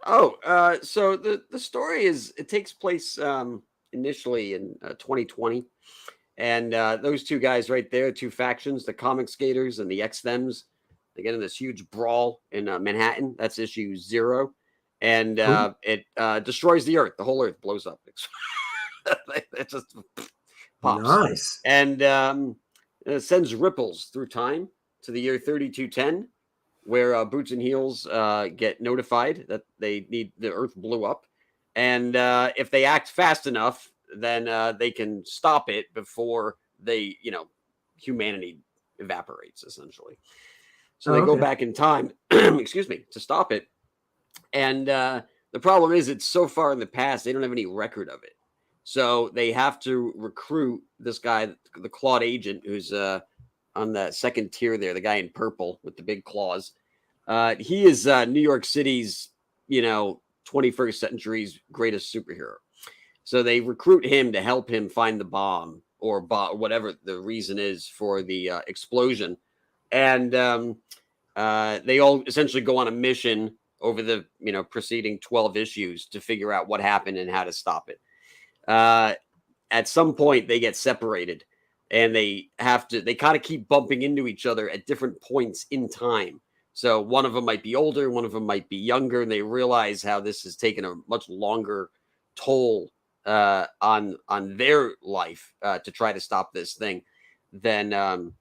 So the story it takes place initially in 2020. And those two guys right there, two factions, the Comic Skaters and the X-Thems, they get in this huge brawl in Manhattan. That's issue 0. And it destroys the Earth. The whole Earth blows up. It just pops. Nice. And it sends ripples through time to the year 3210, where Boots and Heels get notified that the Earth blew up. And if they act fast enough, then they can stop it before humanity evaporates, essentially. So they go back in time, excuse me, to stop it. And the problem is it's so far in the past, they don't have any record of it. So they have to recruit this guy, the Clawed Agent, who's on that second tier there, the guy in purple with the big claws. He is New York City's, 21st century's greatest superhero. So they recruit him to help him find the bomb or whatever the reason is for the explosion. And they all essentially go on a mission over the preceding 12 issues to figure out what happened and how to stop it. At some point, they get separated and they kind of keep bumping into each other at different points in time. So one of them might be older, one of them might be younger, and they realize how this has taken a much longer toll on their life to try to stop this thing than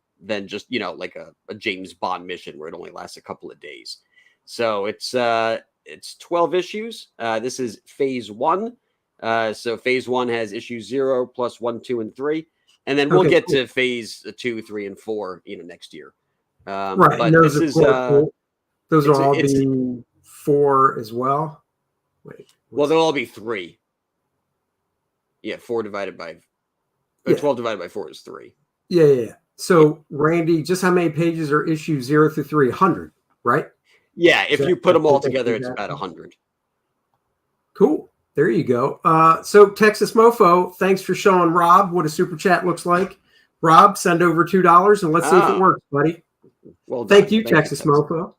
just like a James Bond mission where it only lasts a couple of days. So it's 12 issues. This is phase 1. So phase 1 has issue 0 plus 1, 2, and 3, and then we'll get to phase 2, 3, and 4 next year. Right, but and those this are those will all be 4 as well. Wait, well, they'll all be 3. Yeah, 4 divided by 12 divided by 4 is 3. Yeah. So, Randy, just how many pages are issue 0 through 300, right? Yeah, if you put them all together, it's about 100. Cool. There you go. So, Texas Mofo, thanks for showing Rob what a super chat looks like. Rob, send over $2 and let's see if it works, buddy. Well, thank you, Texas Mofo.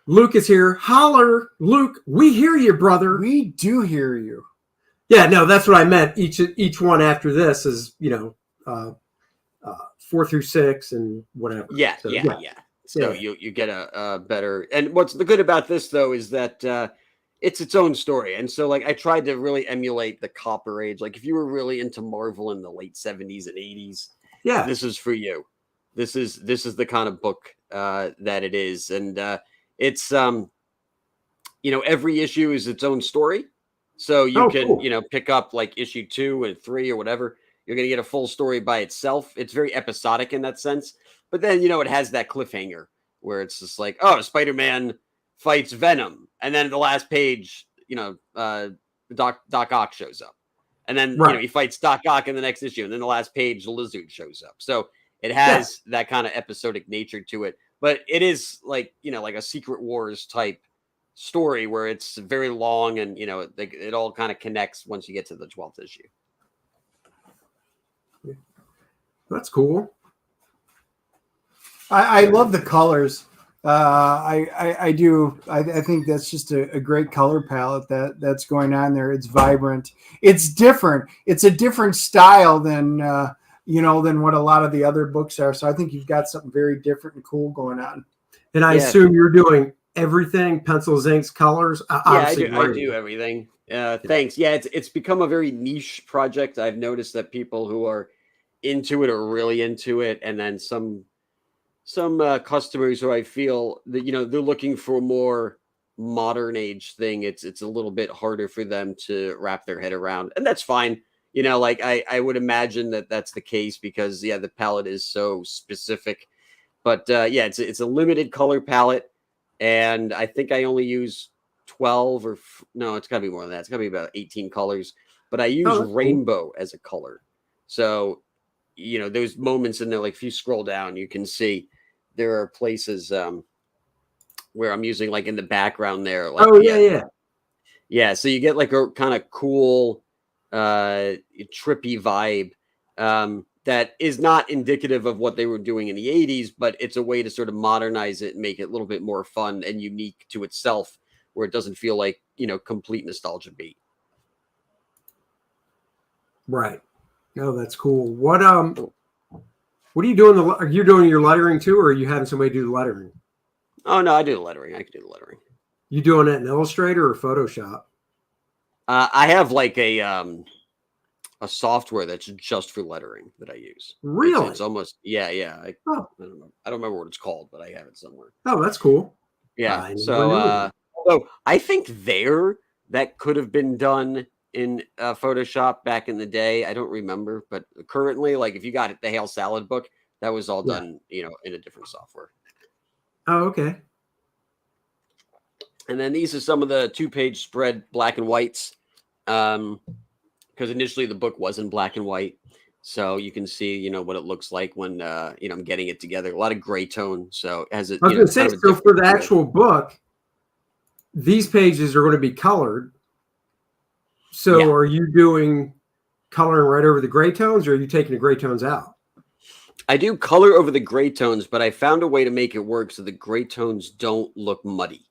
Luke is here. Holler, Luke. We hear you, brother. We do hear you. Yeah, no, that's what I meant. Each one after this is 4 through 6 and whatever. Yeah. So you get a better. And what's the good about this though is that it's its own story. And so like I tried to really emulate the Copper Age. Like if you were really into Marvel in the late 70s and 80s, yeah, this is for you. This is the kind of book that it is, and it's every issue is its own story. So you can pick up like issue 2 and 3 or whatever. You're going to get a full story by itself. It's very episodic in that sense. But then, it has that cliffhanger where it's just like, oh, Spider-Man fights Venom. And then the last page, Doc Ock shows up. And then, he fights Doc Ock in the next issue. And then the last page, the Lizard shows up. So it has that kind of episodic nature to it. But it is like, like a Secret Wars type story where it's very long and, it all kind of connects once you get to the 12th issue. That's cool. I love the colors. I do. I think that's just a great color palette that's going on there. It's vibrant. It's different. It's a different style than what a lot of the other books are. So I think you've got something very different and cool going on. And I assume you're doing everything, pencils, inks, colors. I do everything. Thanks. Yeah, it's become a very niche project. I've noticed that people who are into it are really into it, and then some customers who I feel that they're looking for a more modern age thing. It's a little bit harder for them to wrap their head around, and that's fine. Like I would imagine that that's the case because the palette is so specific. But it's a limited color palette, and I think I only use 12 or no, it's got to be more than that. It's got to be about 18 colors. But I use rainbow as a color, so those moments in there, like if you scroll down, you can see there are places where I'm using like in the background there. Like, Oh yeah. Yeah. So you get like a kind of cool, trippy vibe that is not indicative of what they were doing in the 80s, but it's a way to sort of modernize it and make it a little bit more fun and unique to itself, where it doesn't feel like, complete nostalgia beat. Right. No, that's cool. What are you doing? Are you doing your lettering too, or are you having somebody do the lettering? Oh no, I do the lettering. I can do the lettering. You doing it in Illustrator or Photoshop? I have like a software that's just for lettering that I use. Really? It's almost I don't know. I don't remember what it's called, but I have it somewhere. Oh, that's cool. Yeah. So although I think that could have been done in Photoshop back in the day. I don't remember, but currently, like if you got the Hail Salad book, that was all done, in a different software. Oh, okay. And then these are some of the 2-page spread black and whites. Because initially the book was in black and white. So you can see, what it looks like when, I'm getting it together. A lot of gray tone. So as it, I was going to say, so for the actual book, these pages are going to be colored. So are you doing coloring right over the gray tones, or are you taking the gray tones out? I do color over the gray tones, but I found a way to make it work so the gray tones don't look muddy.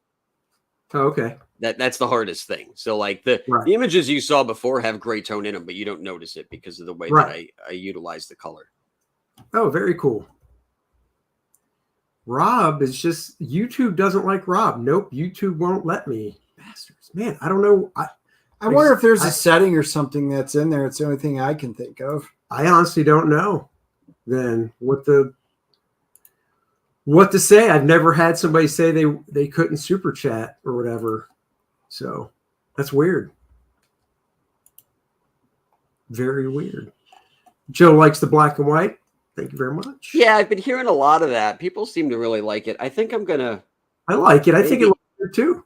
Oh, okay. That's the hardest thing. So like the images you saw before have gray tone in them, but you don't notice it because of the way that I utilize the color. Oh, very cool. Rob is just, YouTube doesn't like Rob. Nope, YouTube won't let me. Bastards. Man, I don't know. I wonder if there's a setting or something that's in there. It's the only thing I can think of. I honestly don't know then what to say. I've never had somebody say they couldn't super chat or whatever. So that's weird. Very weird. Joe likes the black and white. Thank you very much. Yeah, I've been hearing a lot of that. People seem to really like it. I think I'm going to. I like it. I think it looks good too.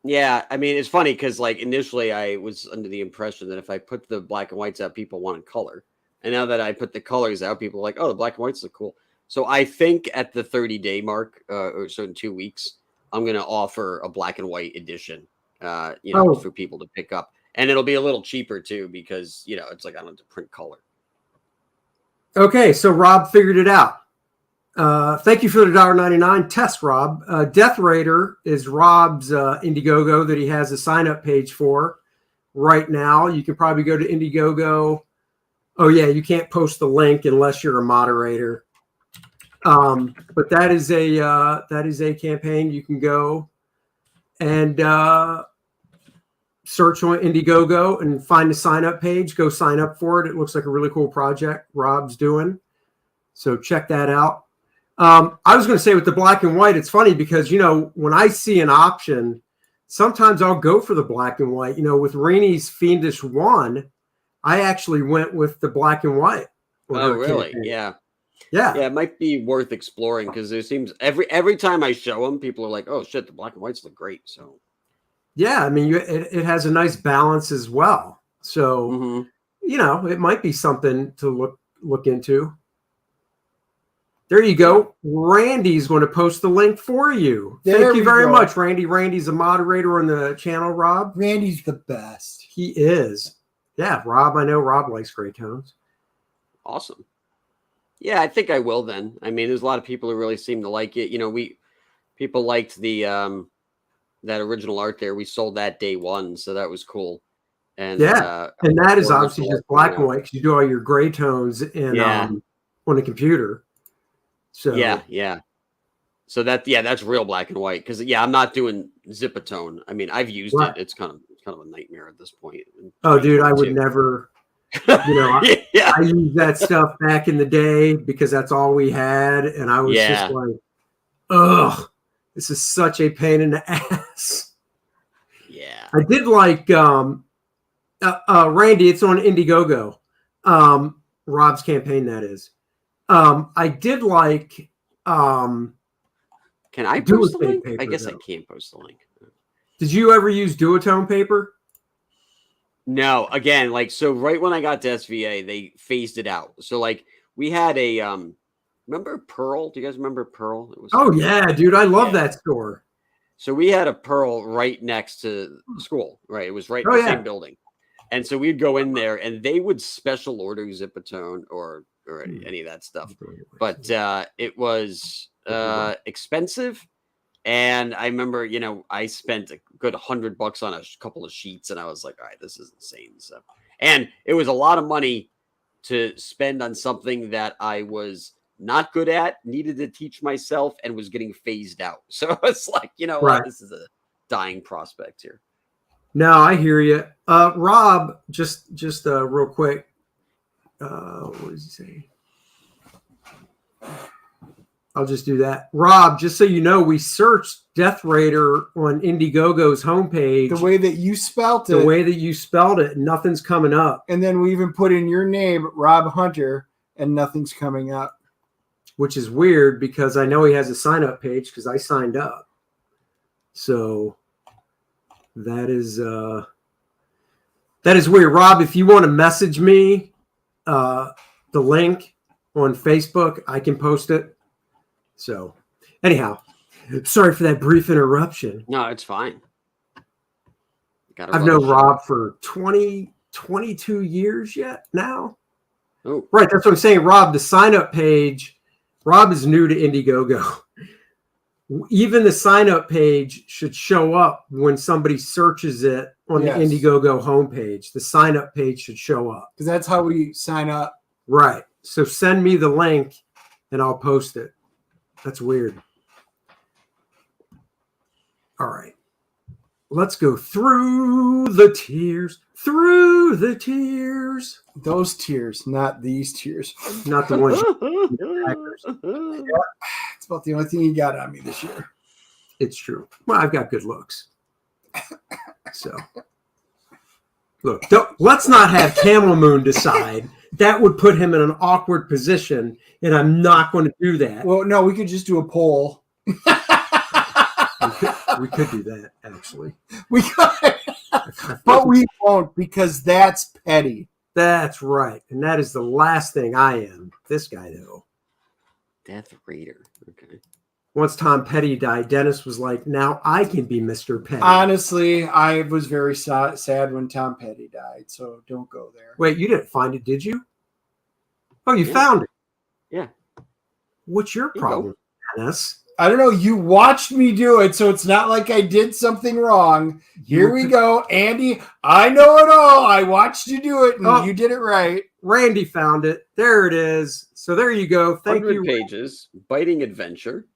Yeah, I mean, it's funny because like initially I was under the impression that if I put the black and whites out, people wanted color. And now that I put the colors out, people are like, oh, the black and whites look cool. So I think at the 30-day mark, or so in 2 weeks, I'm going to offer a black and white edition, for people to pick up. And it'll be a little cheaper too, because, it's like I don't have to print color. Okay, so Rob figured it out. Thank you for the $1.99 test, Rob. Death Raider is Rob's Indiegogo that he has a sign-up page for right now. You can probably go to Indiegogo. Oh, yeah, you can't post the link unless you're a moderator. But that is a campaign. You can go and search on Indiegogo and find the sign-up page. Go sign up for it. It looks like a really cool project Rob's doing. So check that out. I was going to say with the black and white, it's funny because, when I see an option, sometimes I'll go for the black and white. With Rainey's Fiendish 1, I actually went with the black and white. Oh, really? Campaign. Yeah. Yeah. Yeah, it might be worth exploring because there seems every time I show them, people are like, oh, shit, the black and whites look great. So, yeah, I mean, it has a nice balance as well. So, it might be something to look into. There you go. Randy's going to post the link for you. Thank you very much, Randy. Randy's a moderator on the channel, Rob. Randy's the best. He is. Yeah, Rob. I know Rob likes gray tones. Awesome. Yeah, I think I will then. I mean, there's a lot of people who really seem to like it. People liked the that original art there. We sold that day one, so that was cool. And and that is obviously just black and white because you do all your gray tones on the computer. So yeah. So that's real black and white because I'm not doing Zipatone. I mean, I've used it. It's kind of a nightmare at this point. Oh, dude, I would never. I used that stuff back in the day because that's all we had, and I was just like, ugh, this is such a pain in the ass. Yeah, I did like Randy. It's on Indiegogo. Rob's campaign, that is. I did like. Can I post the link? Paper, I guess I can't post the link. Did you ever use duotone paper? No. Again, so right when I got to SVA, they phased it out. So we had a remember Pearl? Do you guys remember Pearl? It was Oh yeah, dude, I love that store. So we had a Pearl right next to school, right? It was right in the same building. And so we'd go in there and they would special order Zipatone or any of that stuff. But it was expensive. And I remember, I spent a good $100 on a couple of sheets and I was like, all right, this is insane. So, and it was a lot of money to spend on something that I was not good at, needed to teach myself, and was getting phased out. So it's like, what? This is a dying prospect here. No, I hear you. Rob, just real quick. What does he say? I'll just do that. Rob, just so you know, we searched Death Raider on Indiegogo's homepage. The way that you spelt it. The way that you spelled it, nothing's coming up. And then we even put in your name, Rob Hunter, and nothing's coming up. Which is weird because I know he has a sign-up page because I signed up. So that is weird. Rob, if you want to message me the link on Facebook, I can post it. So anyhow, sorry for that brief interruption. No, it's fine. I've known Rob for 22 years yet now. Oh, right. That's what I'm saying. Rob, the sign-up page, Rob is new to Indiegogo. Even the sign-up page should show up when somebody searches it on the Indiegogo homepage. The sign-up page should show up. Because that's how we sign up. Right. So send me the link and I'll post it. That's weird. All right. Let's go through the tears. Through the tears. Those tears, not these tears. Not the ones. It's about the only thing you got on me this year. It's true. Well, I've got good looks. So, look, let's not have Camel Moon decide. That would put him in an awkward position, and I'm not going to do that. Well, no, we could just do a poll. We could do that, actually. We could. But we won't because that's petty. That's right. And that is the last thing I am. This guy, though. Death Raider. Okay. Once Tom Petty died, Dennis was like, now I can be Mr. Petty. Honestly, I was very sad when Tom Petty died, so don't go there. Wait, you didn't find it, did you? Oh, you found it? Yeah. What's your problem, Dennis? I don't know. You watched me do it, so it's not like I did something wrong. Here we go. Andy, I know it all. I watched you do it, and you did it right. Randy found it. There it is. So there you go. Thank you. Pages, biting adventure,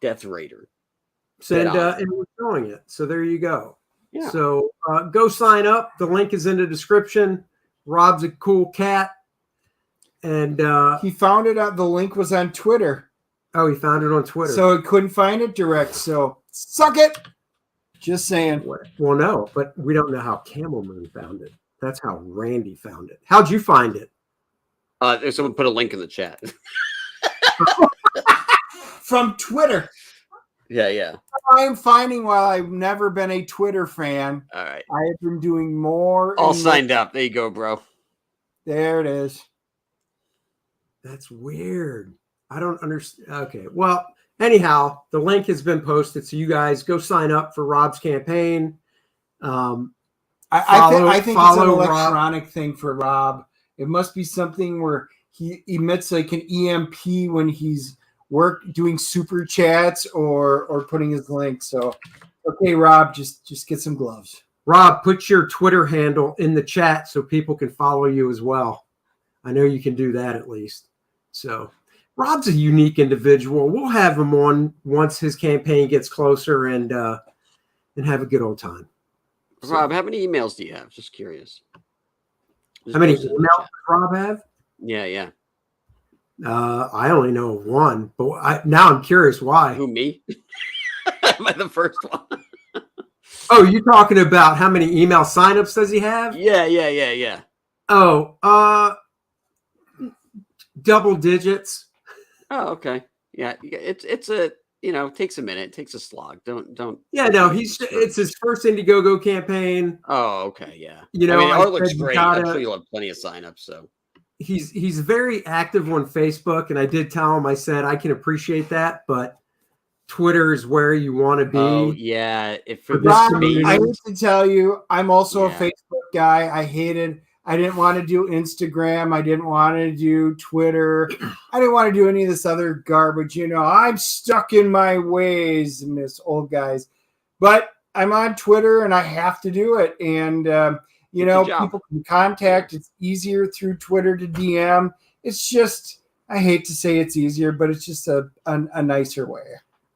Death Raider. And we're showing it. So there you go. Yeah. So go sign up. The link is in the description. Rob's a cool cat. And he found it the link was on Twitter. Oh, he found it on Twitter. So he couldn't find it direct. So suck it. Just saying. Well, no, but we don't know how Camel Moon found it. That's how Randy found it. How'd you find it? Someone put a link in the chat. From Twitter. Yeah. I'm finding while I've never been a Twitter fan. All right. I have been doing more. All signed up. There you go, bro. There it is. That's weird. I don't understand. Okay. Well, anyhow, the link has been posted. So you guys go sign up for Rob's campaign. I think it's an electronic thing for Rob. It must be something where he emits like an EMP when he's doing super chats or putting his link. So, okay, Rob, just get some gloves. Rob, put your Twitter handle in the chat so people can follow you as well. I know you can do that at least. So Rob's a unique individual. We'll have him on once his campaign gets closer and have a good old time. Rob, how many emails do you have? Just curious. How many emails does Rob have? Yeah. I only know of one, but now I'm curious why. Who, me? Am I the first one? Oh, you're talking about how many email signups does he have? Yeah. Oh, double digits. Oh, okay. Yeah, it's a it takes a minute. It takes a slog. Don't. Yeah, no, it's his first Indiegogo campaign. Oh, okay, yeah. I mean, art looks great. I'm sure you'll have plenty of signups. So he's very active on Facebook, and I did tell him, I said I can appreciate that, but Twitter is where you want to be. Oh yeah, if it was Rob, community. I hate to tell you, I'm also a Yeah. Facebook guy. I didn't want to do Instagram. I didn't want to do Twitter. I didn't want to do any of this other garbage. You know, I'm stuck in my ways, Miss Old Guys. But I'm on Twitter and I have to do it. And, you know, people can contact. It's easier through Twitter to DM. It's just, I hate to say it's easier, but it's just a nicer way.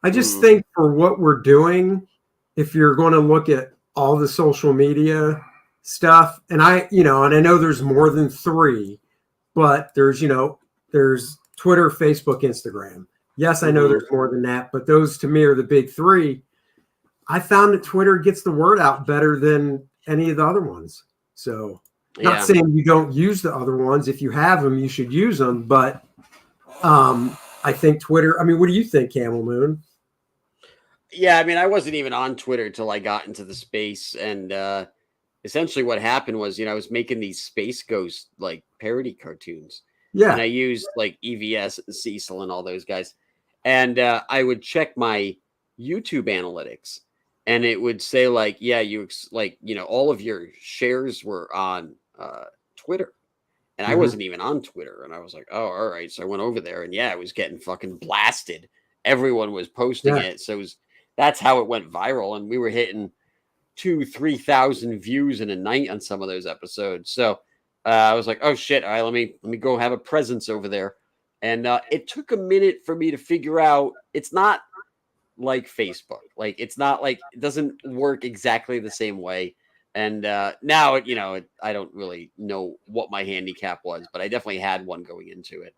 I just think for what we're doing, if you're going to look at all the social media stuff, and I know there's more than 3, but there's Twitter, Facebook, Instagram. Yes, I know there's more than that, but those to me are the big 3. I found that Twitter gets the word out better than any of the other ones. So not saying you don't use the other ones. If you have them, you should use them. But I think Twitter, I mean, what do you think, Camel Moon? Yeah, I mean, I wasn't even on Twitter till I got into the space. And essentially what happened was, I was making these Space Ghost like parody cartoons. Yeah. And I used like EVS and Cecil and all those guys. And I would check my YouTube analytics and it would say like, yeah, all of your shares were on Twitter. And I wasn't even on Twitter. And I was like, oh, all right. So I went over there and it was getting fucking blasted. Everyone was posting it. So that's how it went viral. And we were hitting 2,000-3,000 views in a night on some of those episodes. So I was like, oh shit. All right, let me go have a presence over there. And it took a minute for me to figure out it's not like Facebook. Like it's not like it doesn't work exactly the same way. And now, I don't really know what my handicap was, but I definitely had one going into it.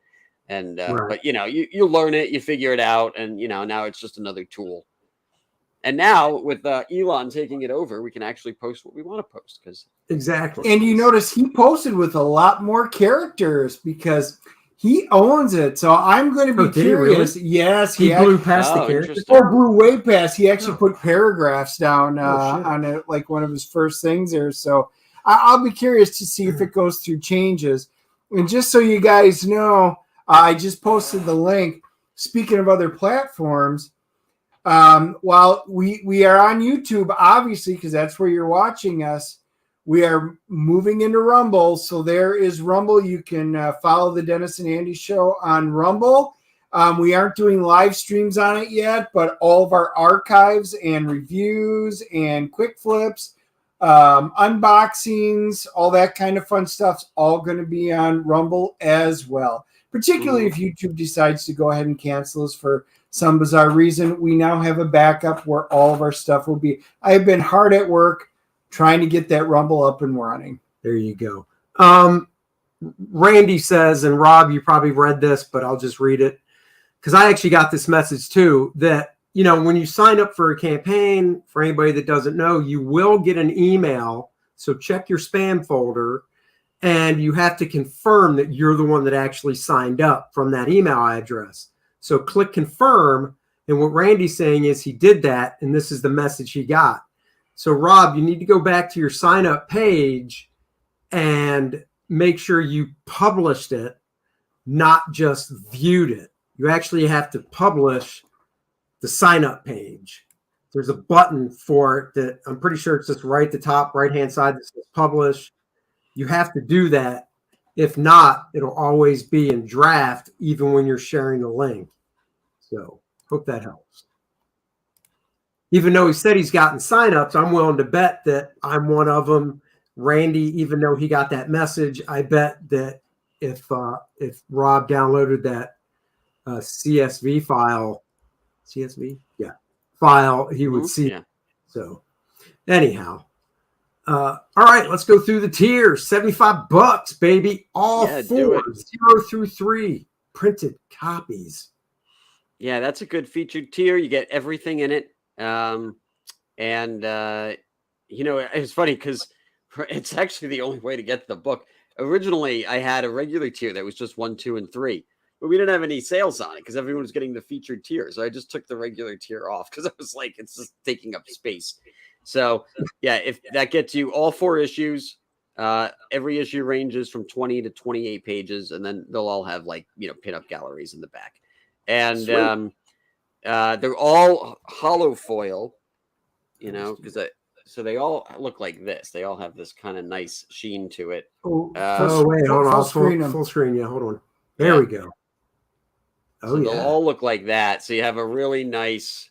And but you learn it, you figure it out, and now it's just another tool. And now with Elon taking it over, we can actually post what we want to post because exactly. And you notice he posted with a lot more characters because he owns it. So I'm going to be curious. Really? Yes, he blew past the characters. Blew way past. He actually put paragraphs down on it, like one of his first things there. So I'll be curious to see if it goes through changes. And just so you guys know, I just posted the link. Speaking of other platforms, while we are on YouTube, obviously, because that's where you're watching us, we are moving into Rumble. So there is Rumble. You can follow the Dennis and Andy show on Rumble. We aren't doing live streams on it yet, but all of our archives and reviews and quick flips, unboxings, all that kind of fun stuff's all going to be on Rumble as well. Particularly if YouTube decides to go ahead and cancel us for some bizarre reason, we now have a backup where all of our stuff will be. I have been hard at work trying to get that Rumble up and running. There you go. Randy says, and Rob, you probably read this, but I'll just read it because I actually got this message too, that, when you sign up for a campaign, for anybody that doesn't know, you will get an email. So check your spam folder. And you have to confirm that you're the one that actually signed up from that email address. So click confirm. And what Randy's saying is he did that. And this is the message he got. So Rob, you need to go back to your sign up page and make sure you published it, not just viewed it. You actually have to publish the sign up page. There's a button for it that I'm pretty sure it's just right at the top right-hand side that says publish. You have to do that. If not, it'll always be in draft, even when you're sharing the link. So hope that helps. Even though he said he's gotten signups, I'm willing to bet that I'm one of them. Randy, even though he got that message, I bet that if Rob downloaded that CSV file, file, he would see it. So anyhow. All right, let's go through the tiers. $75, baby. All 4, 0 through 3 printed copies. Yeah, that's a good featured tier. You get everything in it. It's funny because it's actually the only way to get the book. Originally, I had a regular tier that was just 1, 2, and 3, but we didn't have any sales on it because everyone was getting the featured tier. So I just took the regular tier off because I was like, it's just taking up space. So, yeah, if that gets you all 4 issues, Every issue ranges from 20 to 28 pages, and then they'll all have like pinup galleries in the back, and they're all hollow foil, because so they all look like this. They all have this kind of nice sheen to it. Wait, hold on, full screen. Yeah, hold on. There we go. So they'll all look like that. So you have a really nice,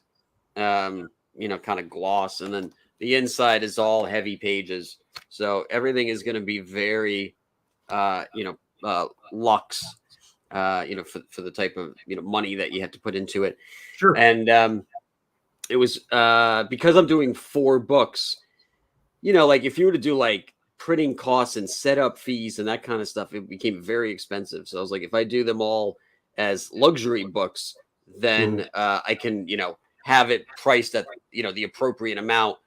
kind of gloss, and then the inside is all heavy pages. So everything is going to be very, luxe, for the type of money that you have to put into it. Sure. And it was because I'm doing 4 books. Like if you were to do like printing costs and setup fees and that kind of stuff, it became very expensive. So I was like, if I do them all as luxury books, then I can have it priced at the appropriate amount,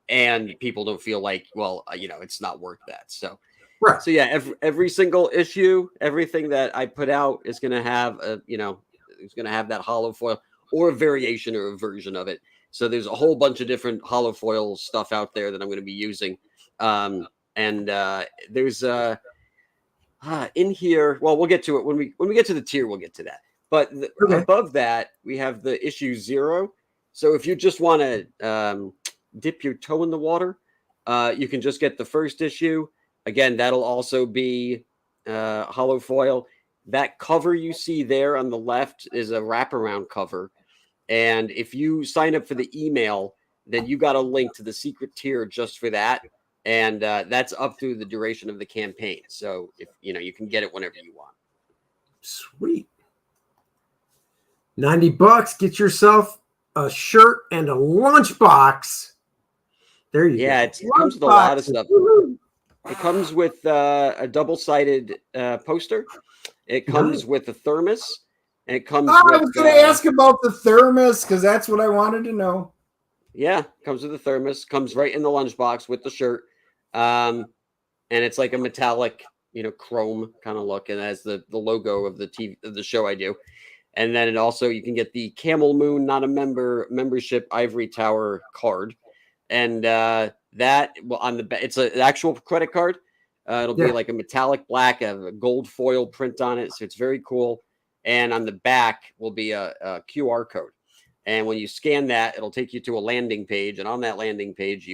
and people don't feel like, well, it's not worth that. So right. So yeah, every single issue, everything that I put out is going to have it's going to have that hollow foil or a variation or a version of it. So there's a whole bunch of different hollow foil stuff out there that I'm going to be using. And there's in here. Well, we'll get to it when we get to the tier. We'll get to that. But above that, we have the issue 0. So if you just want to dip your toe in the water, you can just get the first issue. Again, that'll also be hollow foil. That cover you see there on the left is a wraparound cover. And if you sign up for the email, then you got a link to the secret tier just for that. And that's up through the duration of the campaign. So if you can get it whenever you want. Sweet. $90. Get yourself a shirt and a lunchbox. There you go. Yeah, it comes with a lot of stuff. Woo-hoo. It comes with a double-sided poster. It comes with a thermos. And it comes with, I was going to ask about the thermos because that's what I wanted to know. Yeah, comes with a thermos. Comes right in the lunchbox with the shirt. And it's like a metallic, chrome kind of look. And has the logo of the TV, of the show I do. And then it also, you can get the Camel Moon, not a membership Ivory Tower card. And that on the it's an actual credit card. It'll be like a metallic black, have a gold foil print on it. So it's very cool. And on the back will be a QR code. And when you scan that, it'll take you to a landing page. And on that landing page,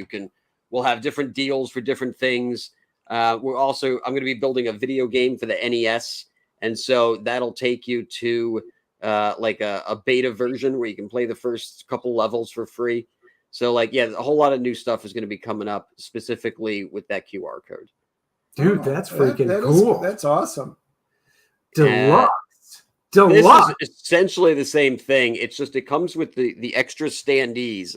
we'll have different deals for different things. I'm going to be building a video game for the NES. And so that'll take you to like a beta version where you can play the first couple levels for free. So a whole lot of new stuff is going to be coming up specifically with that QR code. Dude, that's freaking cool. That's awesome. Deluxe. This is essentially the same thing. It's just it comes with the extra standees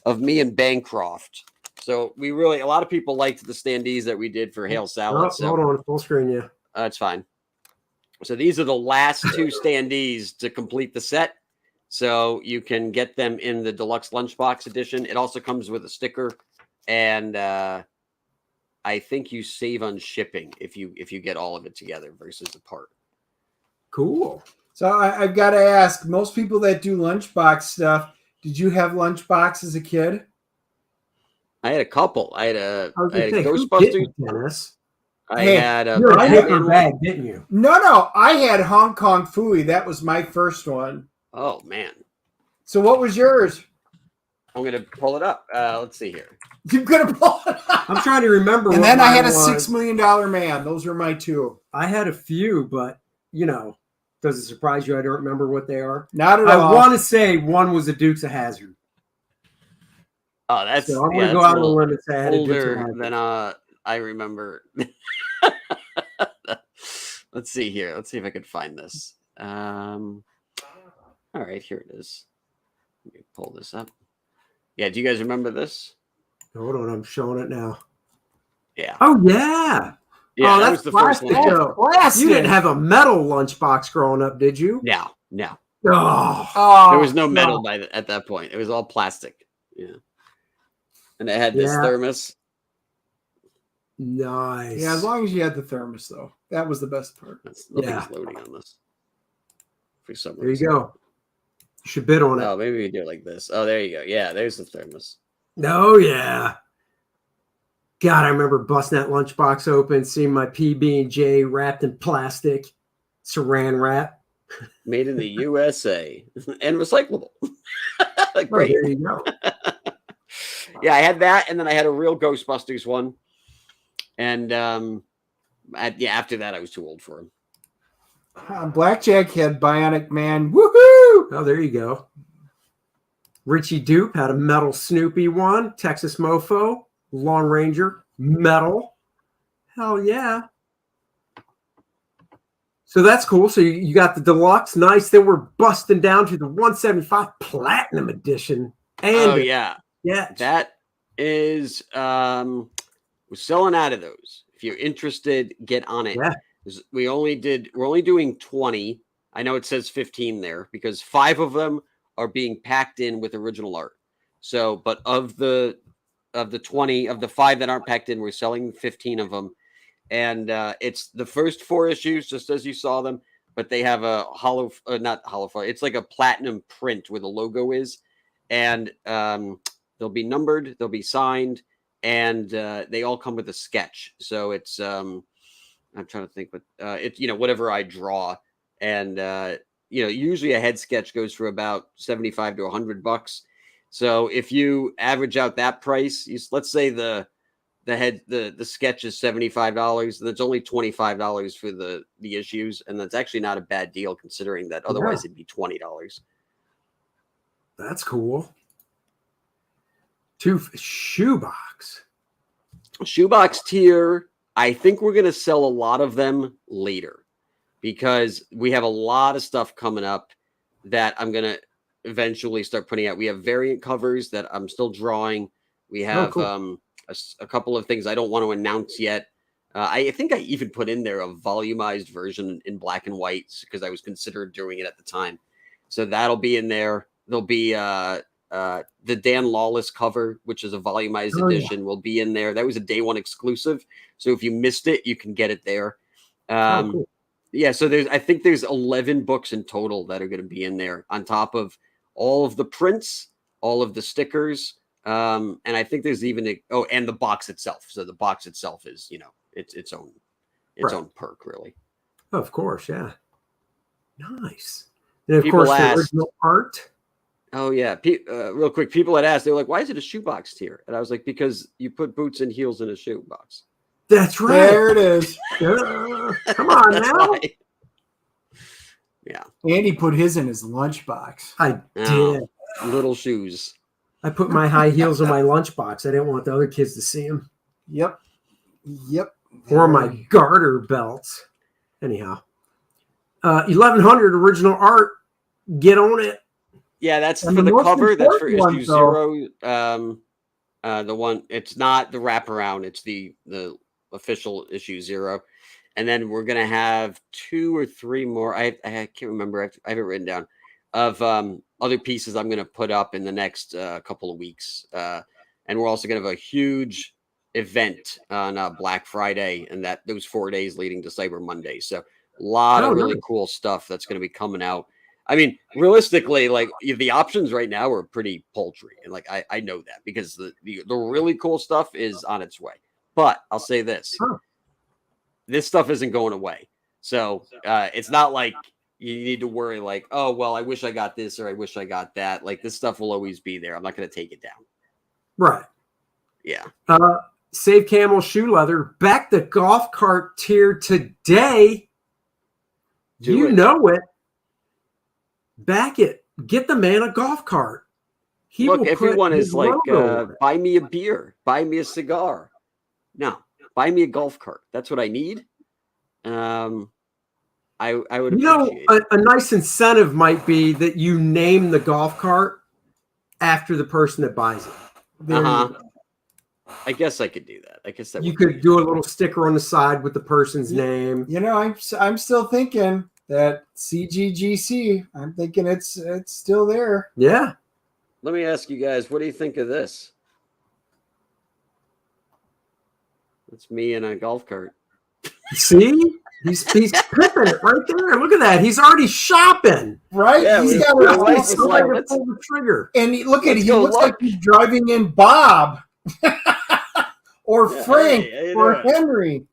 of me and Bancroft. So a lot of people liked the standees that we did for Hail Salad. Hold on, full screen, yeah. That's fine. So these are the last 2 standees to complete the set. So you can get them in the deluxe lunchbox edition. It also comes with a sticker, and I think you save on shipping if you get all of it together versus a part. Cool. So I've got to ask, most people that do lunchbox stuff, did you have lunchbox as a kid? I had a couple. I had a Ghostbusters. I had a paper bag, didn't you? No. I had Hong Kong Phooey. That was my first one. Oh, man. So what was yours? I'm going to pull it up. Let's see here. You're going to pull it up? I'm trying to remember. And then I had a $6 million man. Those were my 2. I had a few, but, does it surprise you I don't remember what they are? Not at all. I want to say one was a Dukes of Hazzard. Oh, that's so I'm going to go out on a limb and say I had older than I remember. Let's see here. Let's see if I can find this. All right, here it is. Let me pull this up. Yeah, do you guys remember this? Hold on, I'm showing it now. Yeah. Oh, yeah. Yeah, that was the first one. You didn't have a metal lunchbox growing up, did you? No. Oh, there was no metal at that point. It was all plastic. Yeah. And it had this thermos. Nice. Yeah, as long as you had the thermos, though. That was the best part. Nothing's loading on this. For some reason. There you go. You should bid on it. Oh, maybe we do it like this. Oh, there you go. Yeah, there's the thermos. Oh, yeah. God, I remember busting that lunchbox open, seeing my PB&J wrapped in plastic, saran wrap. Made in the USA and recyclable. Oh, Great. there you go. Yeah, I had that, and then I had a real Ghostbusters one. And after that, I was too old for him. Blackjack had Bionic Man. Woohoo! Oh, there you go. Richie Dupe had a metal Snoopy one. Texas Mofo, Long Ranger, metal. Hell yeah. So that's cool. So you got the deluxe, nice. Then we're busting down to the 175 Platinum Edition. And yeah, yeah, that is we're selling out of those. If you're interested, get on it. Yeah. We're only doing 20. I know it says 15 there because 5 of them are being packed in with original art. So, but of the 20 of the 5 that aren't packed in, we're selling 15 of them. And it's the first 4 issues, just as you saw them, but they have a not hollow, it's like a platinum print where the logo is. And they'll be numbered, they'll be signed, and they all come with a sketch. So it's, I'm trying to think, but it's, whatever I draw. And, usually a head sketch goes for about $75 to $100. So if you average out that price, let's say the sketch is $75, and it's only $25 for the issues, and that's actually not a bad deal considering that otherwise it'd be $20. That's cool. Shoebox tier. I think we're gonna sell a lot of them later because we have a lot of stuff coming up that I'm gonna eventually start putting out. We have variant covers that I'm still drawing. We have a couple of things I don't want to announce yet. I think I even put in there a volumized version in black and white because I was considering doing it at the time. So that'll be in there. There'll be the Dan Lawless cover, which is a volumized edition, will be in there. That was a day one exclusive. So if you missed it, you can get it there. Cool. Yeah, so I think there's 11 books in total that are going to be in there on top of all of the prints, all of the stickers. And I think there's even and the box itself. So the box itself is, its own perk, really. Of course, yeah. Nice. And of course, the original art. Oh yeah, real quick, people had asked, they were like, "Why is it a shoebox tier?" And I was like, "Because you put boots and heels in a shoebox." That's right. There it is. Come on now. Why. Yeah. Andy put his in his lunchbox. I did. Little shoes. I put my high heels in my lunchbox. I didn't want the other kids to see them. Yep. Or my garter belts. Anyhow. 1100 original art. Get on it. Yeah, that's for the cover. That's for issue 0. The one, it's not the wraparound. It's the official issue 0. And then we're going to have 2 or 3 more. I can't remember. I have it written down of other pieces I'm going to put up in the next couple of weeks. And we're also going to have a huge event on Black Friday and those 4 days leading to Cyber Monday. So a lot of really cool stuff that's going to be coming out. I mean, realistically, like the options right now are pretty paltry. And like, I know that because the really cool stuff is on its way. But I'll say this, this stuff isn't going away. So it's not like you need to worry like, oh, well, I wish I got this or I wish I got that. Like this stuff will always be there. I'm not going to take it down. Right. Yeah. Save Camel Shoe Leather. Back the golf cart tier today. You know it. Back it. Get the man a golf cart. Look, everyone is like, buy me a beer, buy me a cigar. No, buy me a golf cart. That's what I need. I would appreciate a nice incentive might be that you name the golf cart after the person that buys it. I guess I could do that. I guess that you could do a little sticker on the side with the person's name. I'm still thinking that CGGC. I'm thinking it's still there. Yeah. Let me ask you guys, what do you think of this? It's me in a golf cart. See? He's pimping it right there. Look at that. He's already shopping. Right? Yeah, he's got my wife is like, pull the trigger. And he looks like he's driving in Bob. or Yeah, Frank hey, how you or doing? Henry.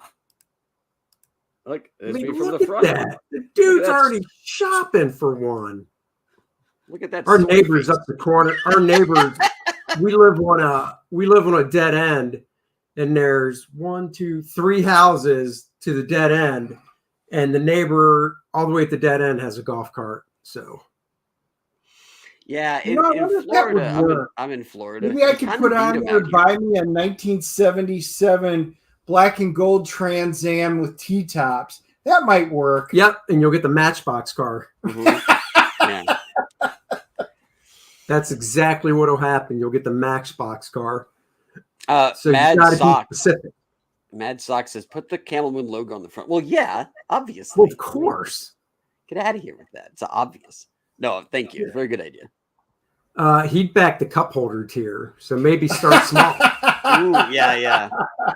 Look, I there's mean, me from look the at front. that. The dude's that. already shopping for one. Look at that. Our sweet neighbors face. up the corner. Our neighbors. we live on a dead end, and there's 1, 2, 3 houses to the dead end, and the neighbor all the way at the dead end has a golf cart. So Yeah, You know, I in wonder if that would Florida, work. I'm in Florida. Maybe I You could kind put of need on them there, out here. buy me a 1977 black and gold Trans Am with T-tops. That might work. yep, and you'll get the Matchbox car. Mhm. Yeah. That's exactly what will happen. You'll get the Matchbox car. So you Mad got to be Socks. specific. Mad Socks says, put the Camel Moon logo on the front. Well, yeah, obviously. Well, of course. Get out of here with that. It's obvious. No, thank you. Very good idea. He'd back the cup holder tier, so maybe start small. Ooh, yeah.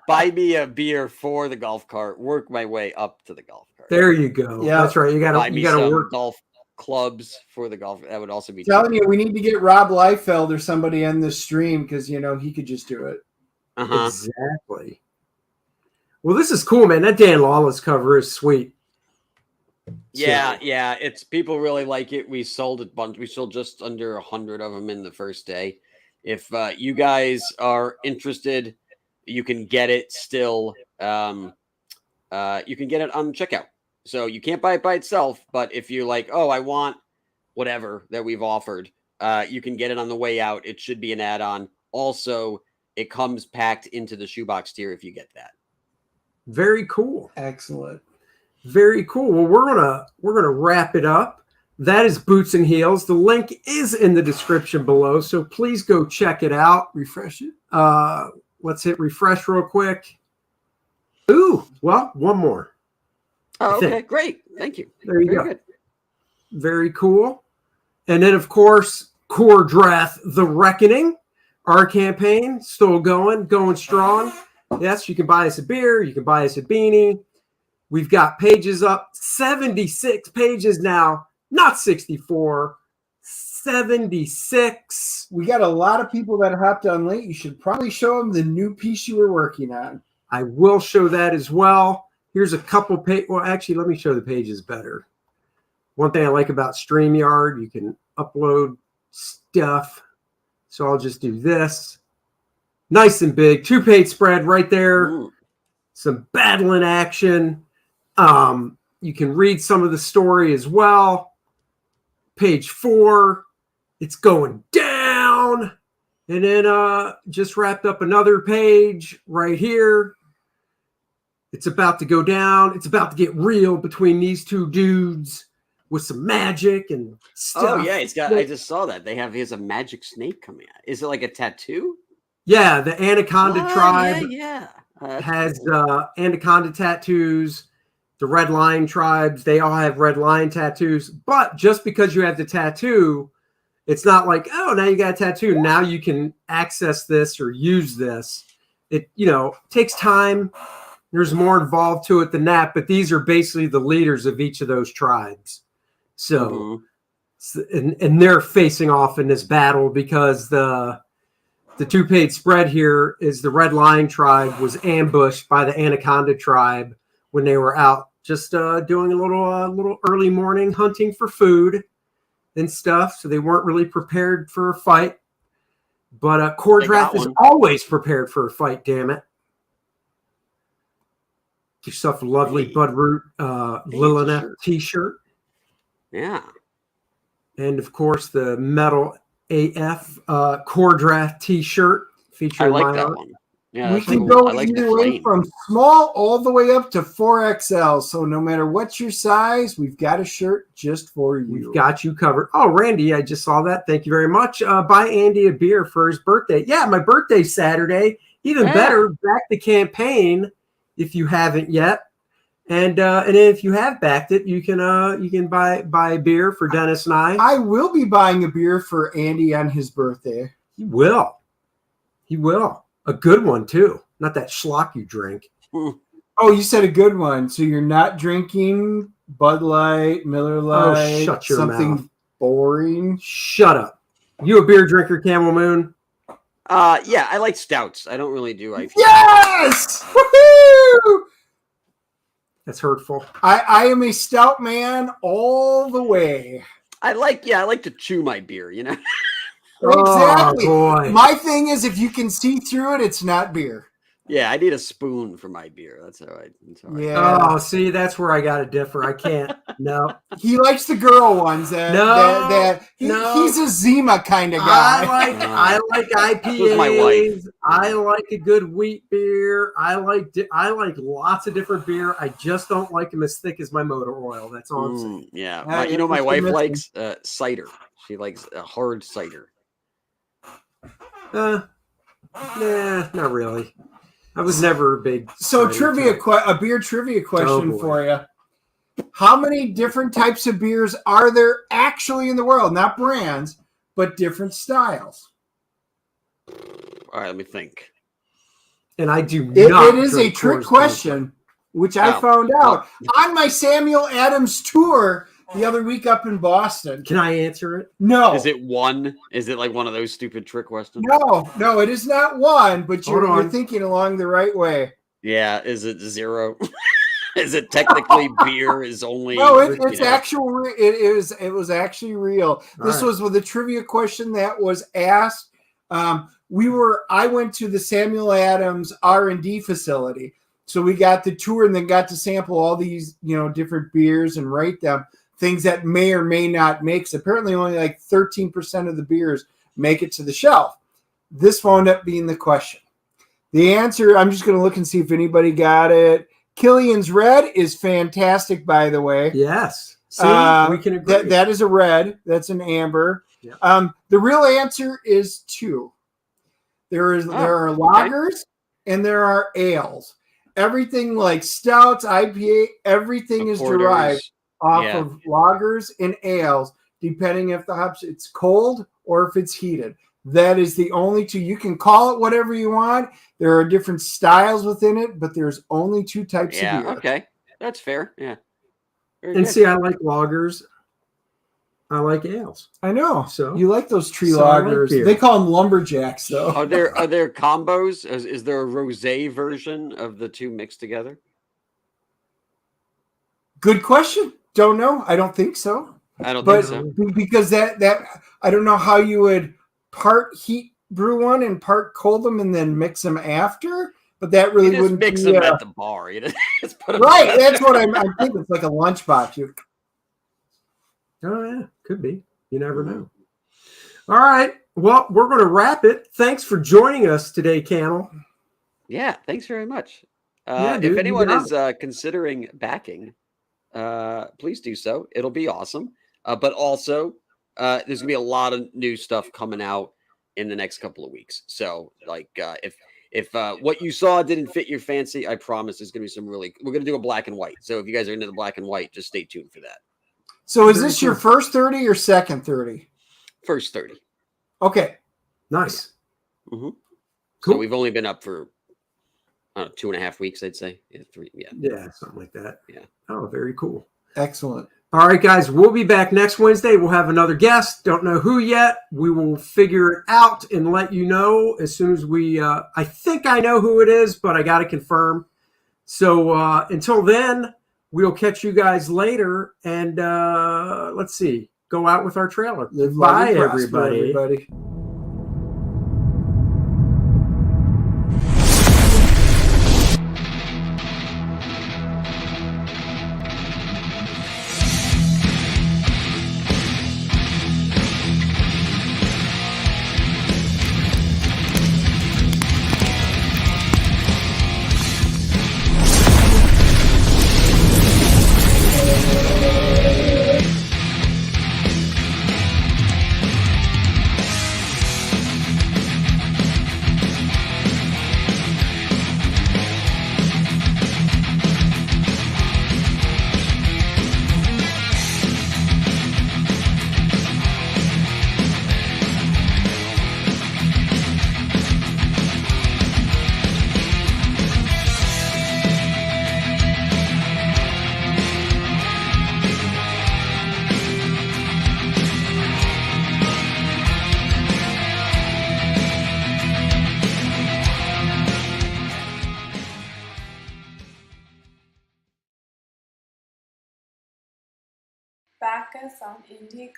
Buy me a beer for the golf cart. Work my way up to the golf cart. There you go. Yeah. That's right. You Buy got me to some work. golf clubs for the golf. That would also be Telling you, we need to get Rob Liefeld or somebody on this stream because he could just do it. Uh-huh. Exactly. Well, this is cool, man. That Dan Lawless cover is sweet. Yeah, So- yeah. It's people really like it. We sold it bunch. We sold just under 100 of them in the first day. If you guys are interested, you can get it still. You can get it on checkout. So you can't buy it by itself. But if you're like, oh, I want whatever that we've offered, you can get it on the way out. It should be an add-on. Also, it comes packed into the shoebox tier if you get that. Very cool. Excellent. Very cool. Well, we're gonna wrap it up. That is Boots and Heels. The link is in the description below, so please go check it out. Refresh it. Let's hit refresh real quick. Ooh, well, one more. Oh, I think. okay, great. Thank you. There you Very go. good. Very cool. And then, of course, Kor-Drath, The Reckoning, our campaign, still going strong. Yes, you can buy us a beer. You can buy us a beanie. We've got pages up, 76 pages now, not 64, 76. We got a lot of people that hopped on late. You should probably show them the new piece you were working on. I will show that as well. Here's a couple pages. Well, actually, let me show the pages better. One thing I like about StreamYard, you can upload stuff. So I'll just do this. Nice and big. 2-page spread right there. Ooh. Some battling action. You can read some of the story as well. Page 4. It's going down. And then just wrapped up another page right here. It's about to go down. It's about to get real between these two dudes with some magic and stuff. Oh yeah, it's got. I just saw that he has a magic snake coming out. Is it like a tattoo? Yeah, the Anaconda tribe Yeah. has Anaconda tattoos. The Red Lion tribes, they all have Red Lion tattoos. But just because you have the tattoo, it's not like, oh, now you got a tattoo. Now you can access this or use this. It takes time. There's more involved to it than that. But these are basically the leaders of each of those tribes. So, and they're facing off in this battle because the 2-page spread here is the Red Lion tribe was ambushed by the Anaconda tribe when they were out just doing a little early morning hunting for food and stuff. So they weren't really prepared for a fight. But Kor-Drath is always prepared for a fight, damn it. Get yourself a lovely Budroot Lilith t-shirt. Yeah. And, of course, the Metal AF Kor-Drath t-shirt featuring I like my that art. one. Yeah, We that's can cool. go I like the either way flame. from small all the way up to 4XL. So no matter what's your size, we've got a shirt just for you. We've got you covered. Oh, Randy, I just saw that. Thank you very much. Buy Andy a beer for his birthday. Yeah, my birthday's Saturday. Even better, back the campaign if you haven't yet. And if you have backed it, you can buy a beer for Dennis and I. I will be buying a beer for Andy on his birthday. He will. A good one too. Not that schlock you drink. Oh, you said a good one. So you're not drinking Bud Light, Miller Lite, shut your something mouth. boring. Shut up. You a beer drinker, Camel Moon? Yeah, I like stouts. I don't really do IPAs. Yes! Woohoo! That's hurtful. I am a stout man all the way. I like to chew my beer, you know. Exactly. Oh, boy. My thing is, if you can see through it, it's not beer. Yeah, I need a spoon for my beer. That's how I. Yeah. Oh, see, that's where I got to differ. I can't. No. He likes the girl ones. No. He's a Zima kind of guy. I like IPAs. Who's my wife? I like a good wheat beer. I like lots of different beer. I just don't like them as thick as my motor oil. That's all I'm saying. Yeah, Yeah, my wife missing. likes cider. She likes a hard cider. Nah, not really. I was never a big. So cider type. a beer trivia question boy. for you. How many different types of beers are there actually in the world? Not brands, but different styles. All right, let me think. And I do It not. is a drink trick Coors question, which I Oh. found out on my Samuel Adams tour the other week up in Boston. Can I answer it? No. Is it one? Is it like one of those stupid trick questions? No, it is not one, but Hold you're on. thinking along the right way. Yeah. Is it 0? Is it technically beer is only? No, you it's know? actual. It was actually real. This right. was with a trivia question that was asked. I went to the Samuel Adams R&D facility, so we got the tour and then got to sample all these different beers and rate them. Things that may or may not make. So apparently, only like 13% of the beers make it to the shelf. This wound up being the question. The answer, I'm just going to look and see if anybody got it. Killian's Red is fantastic, by the way. Yes. See, we can agree. That is a red. That's an amber. Yeah. The real answer is 2. There are lagers and there are ales. Everything like stouts, IPA, everything is derived off of lagers and ales, depending if the hops it's cold or if it's heated. That is the only 2. You can call it whatever you want. There are different styles within it, but there's only 2 types of beer. Yeah. Okay, that's fair. Yeah. Very And good. see, I like lagers. I like ales. I know. So You like those tree So I like lagers. beer. They call them lumberjacks, though. Are there combos? Is there a rosé version of the 2 mixed together? Good question. Don't know. I don't think so. I don't But think so. because that I don't know how you would part heat brew one and part cold them and then mix them after. But that really You just wouldn't mix be, them at the bar. You just put them right. That's what I'm thinking. It's like a lunchbox. Oh, yeah, could be. You never know. All right. Well, we're going to wrap it. Thanks for joining us today, Camel. Yeah, thanks very much. Yeah, dude, if anyone you got is considering backing, please do so. It'll be awesome. But also, there's going to be a lot of new stuff coming out in the next couple of weeks. So, like, if what you saw didn't fit your fancy, I promise there's going to be some really... We're going to do a black and white. So if you guys are into the black and white, just stay tuned for that. So is this your first 30 or second 30? First 30. Okay. Nice. Mm-hmm. Cool. So we've only been up for 2.5 weeks, I'd say. Yeah, 3. Yeah. Yeah, something like that. Yeah. Oh, very cool. Excellent. All right, guys, we'll be back next Wednesday. We'll have another guest. Don't know who yet. We will figure it out and let you know as soon as we, I think I know who it is, but I got to confirm. So until then, we'll catch you guys later. And let's see, go out with our trailer. Live Bye, long and prosper, everybody. back us on Indie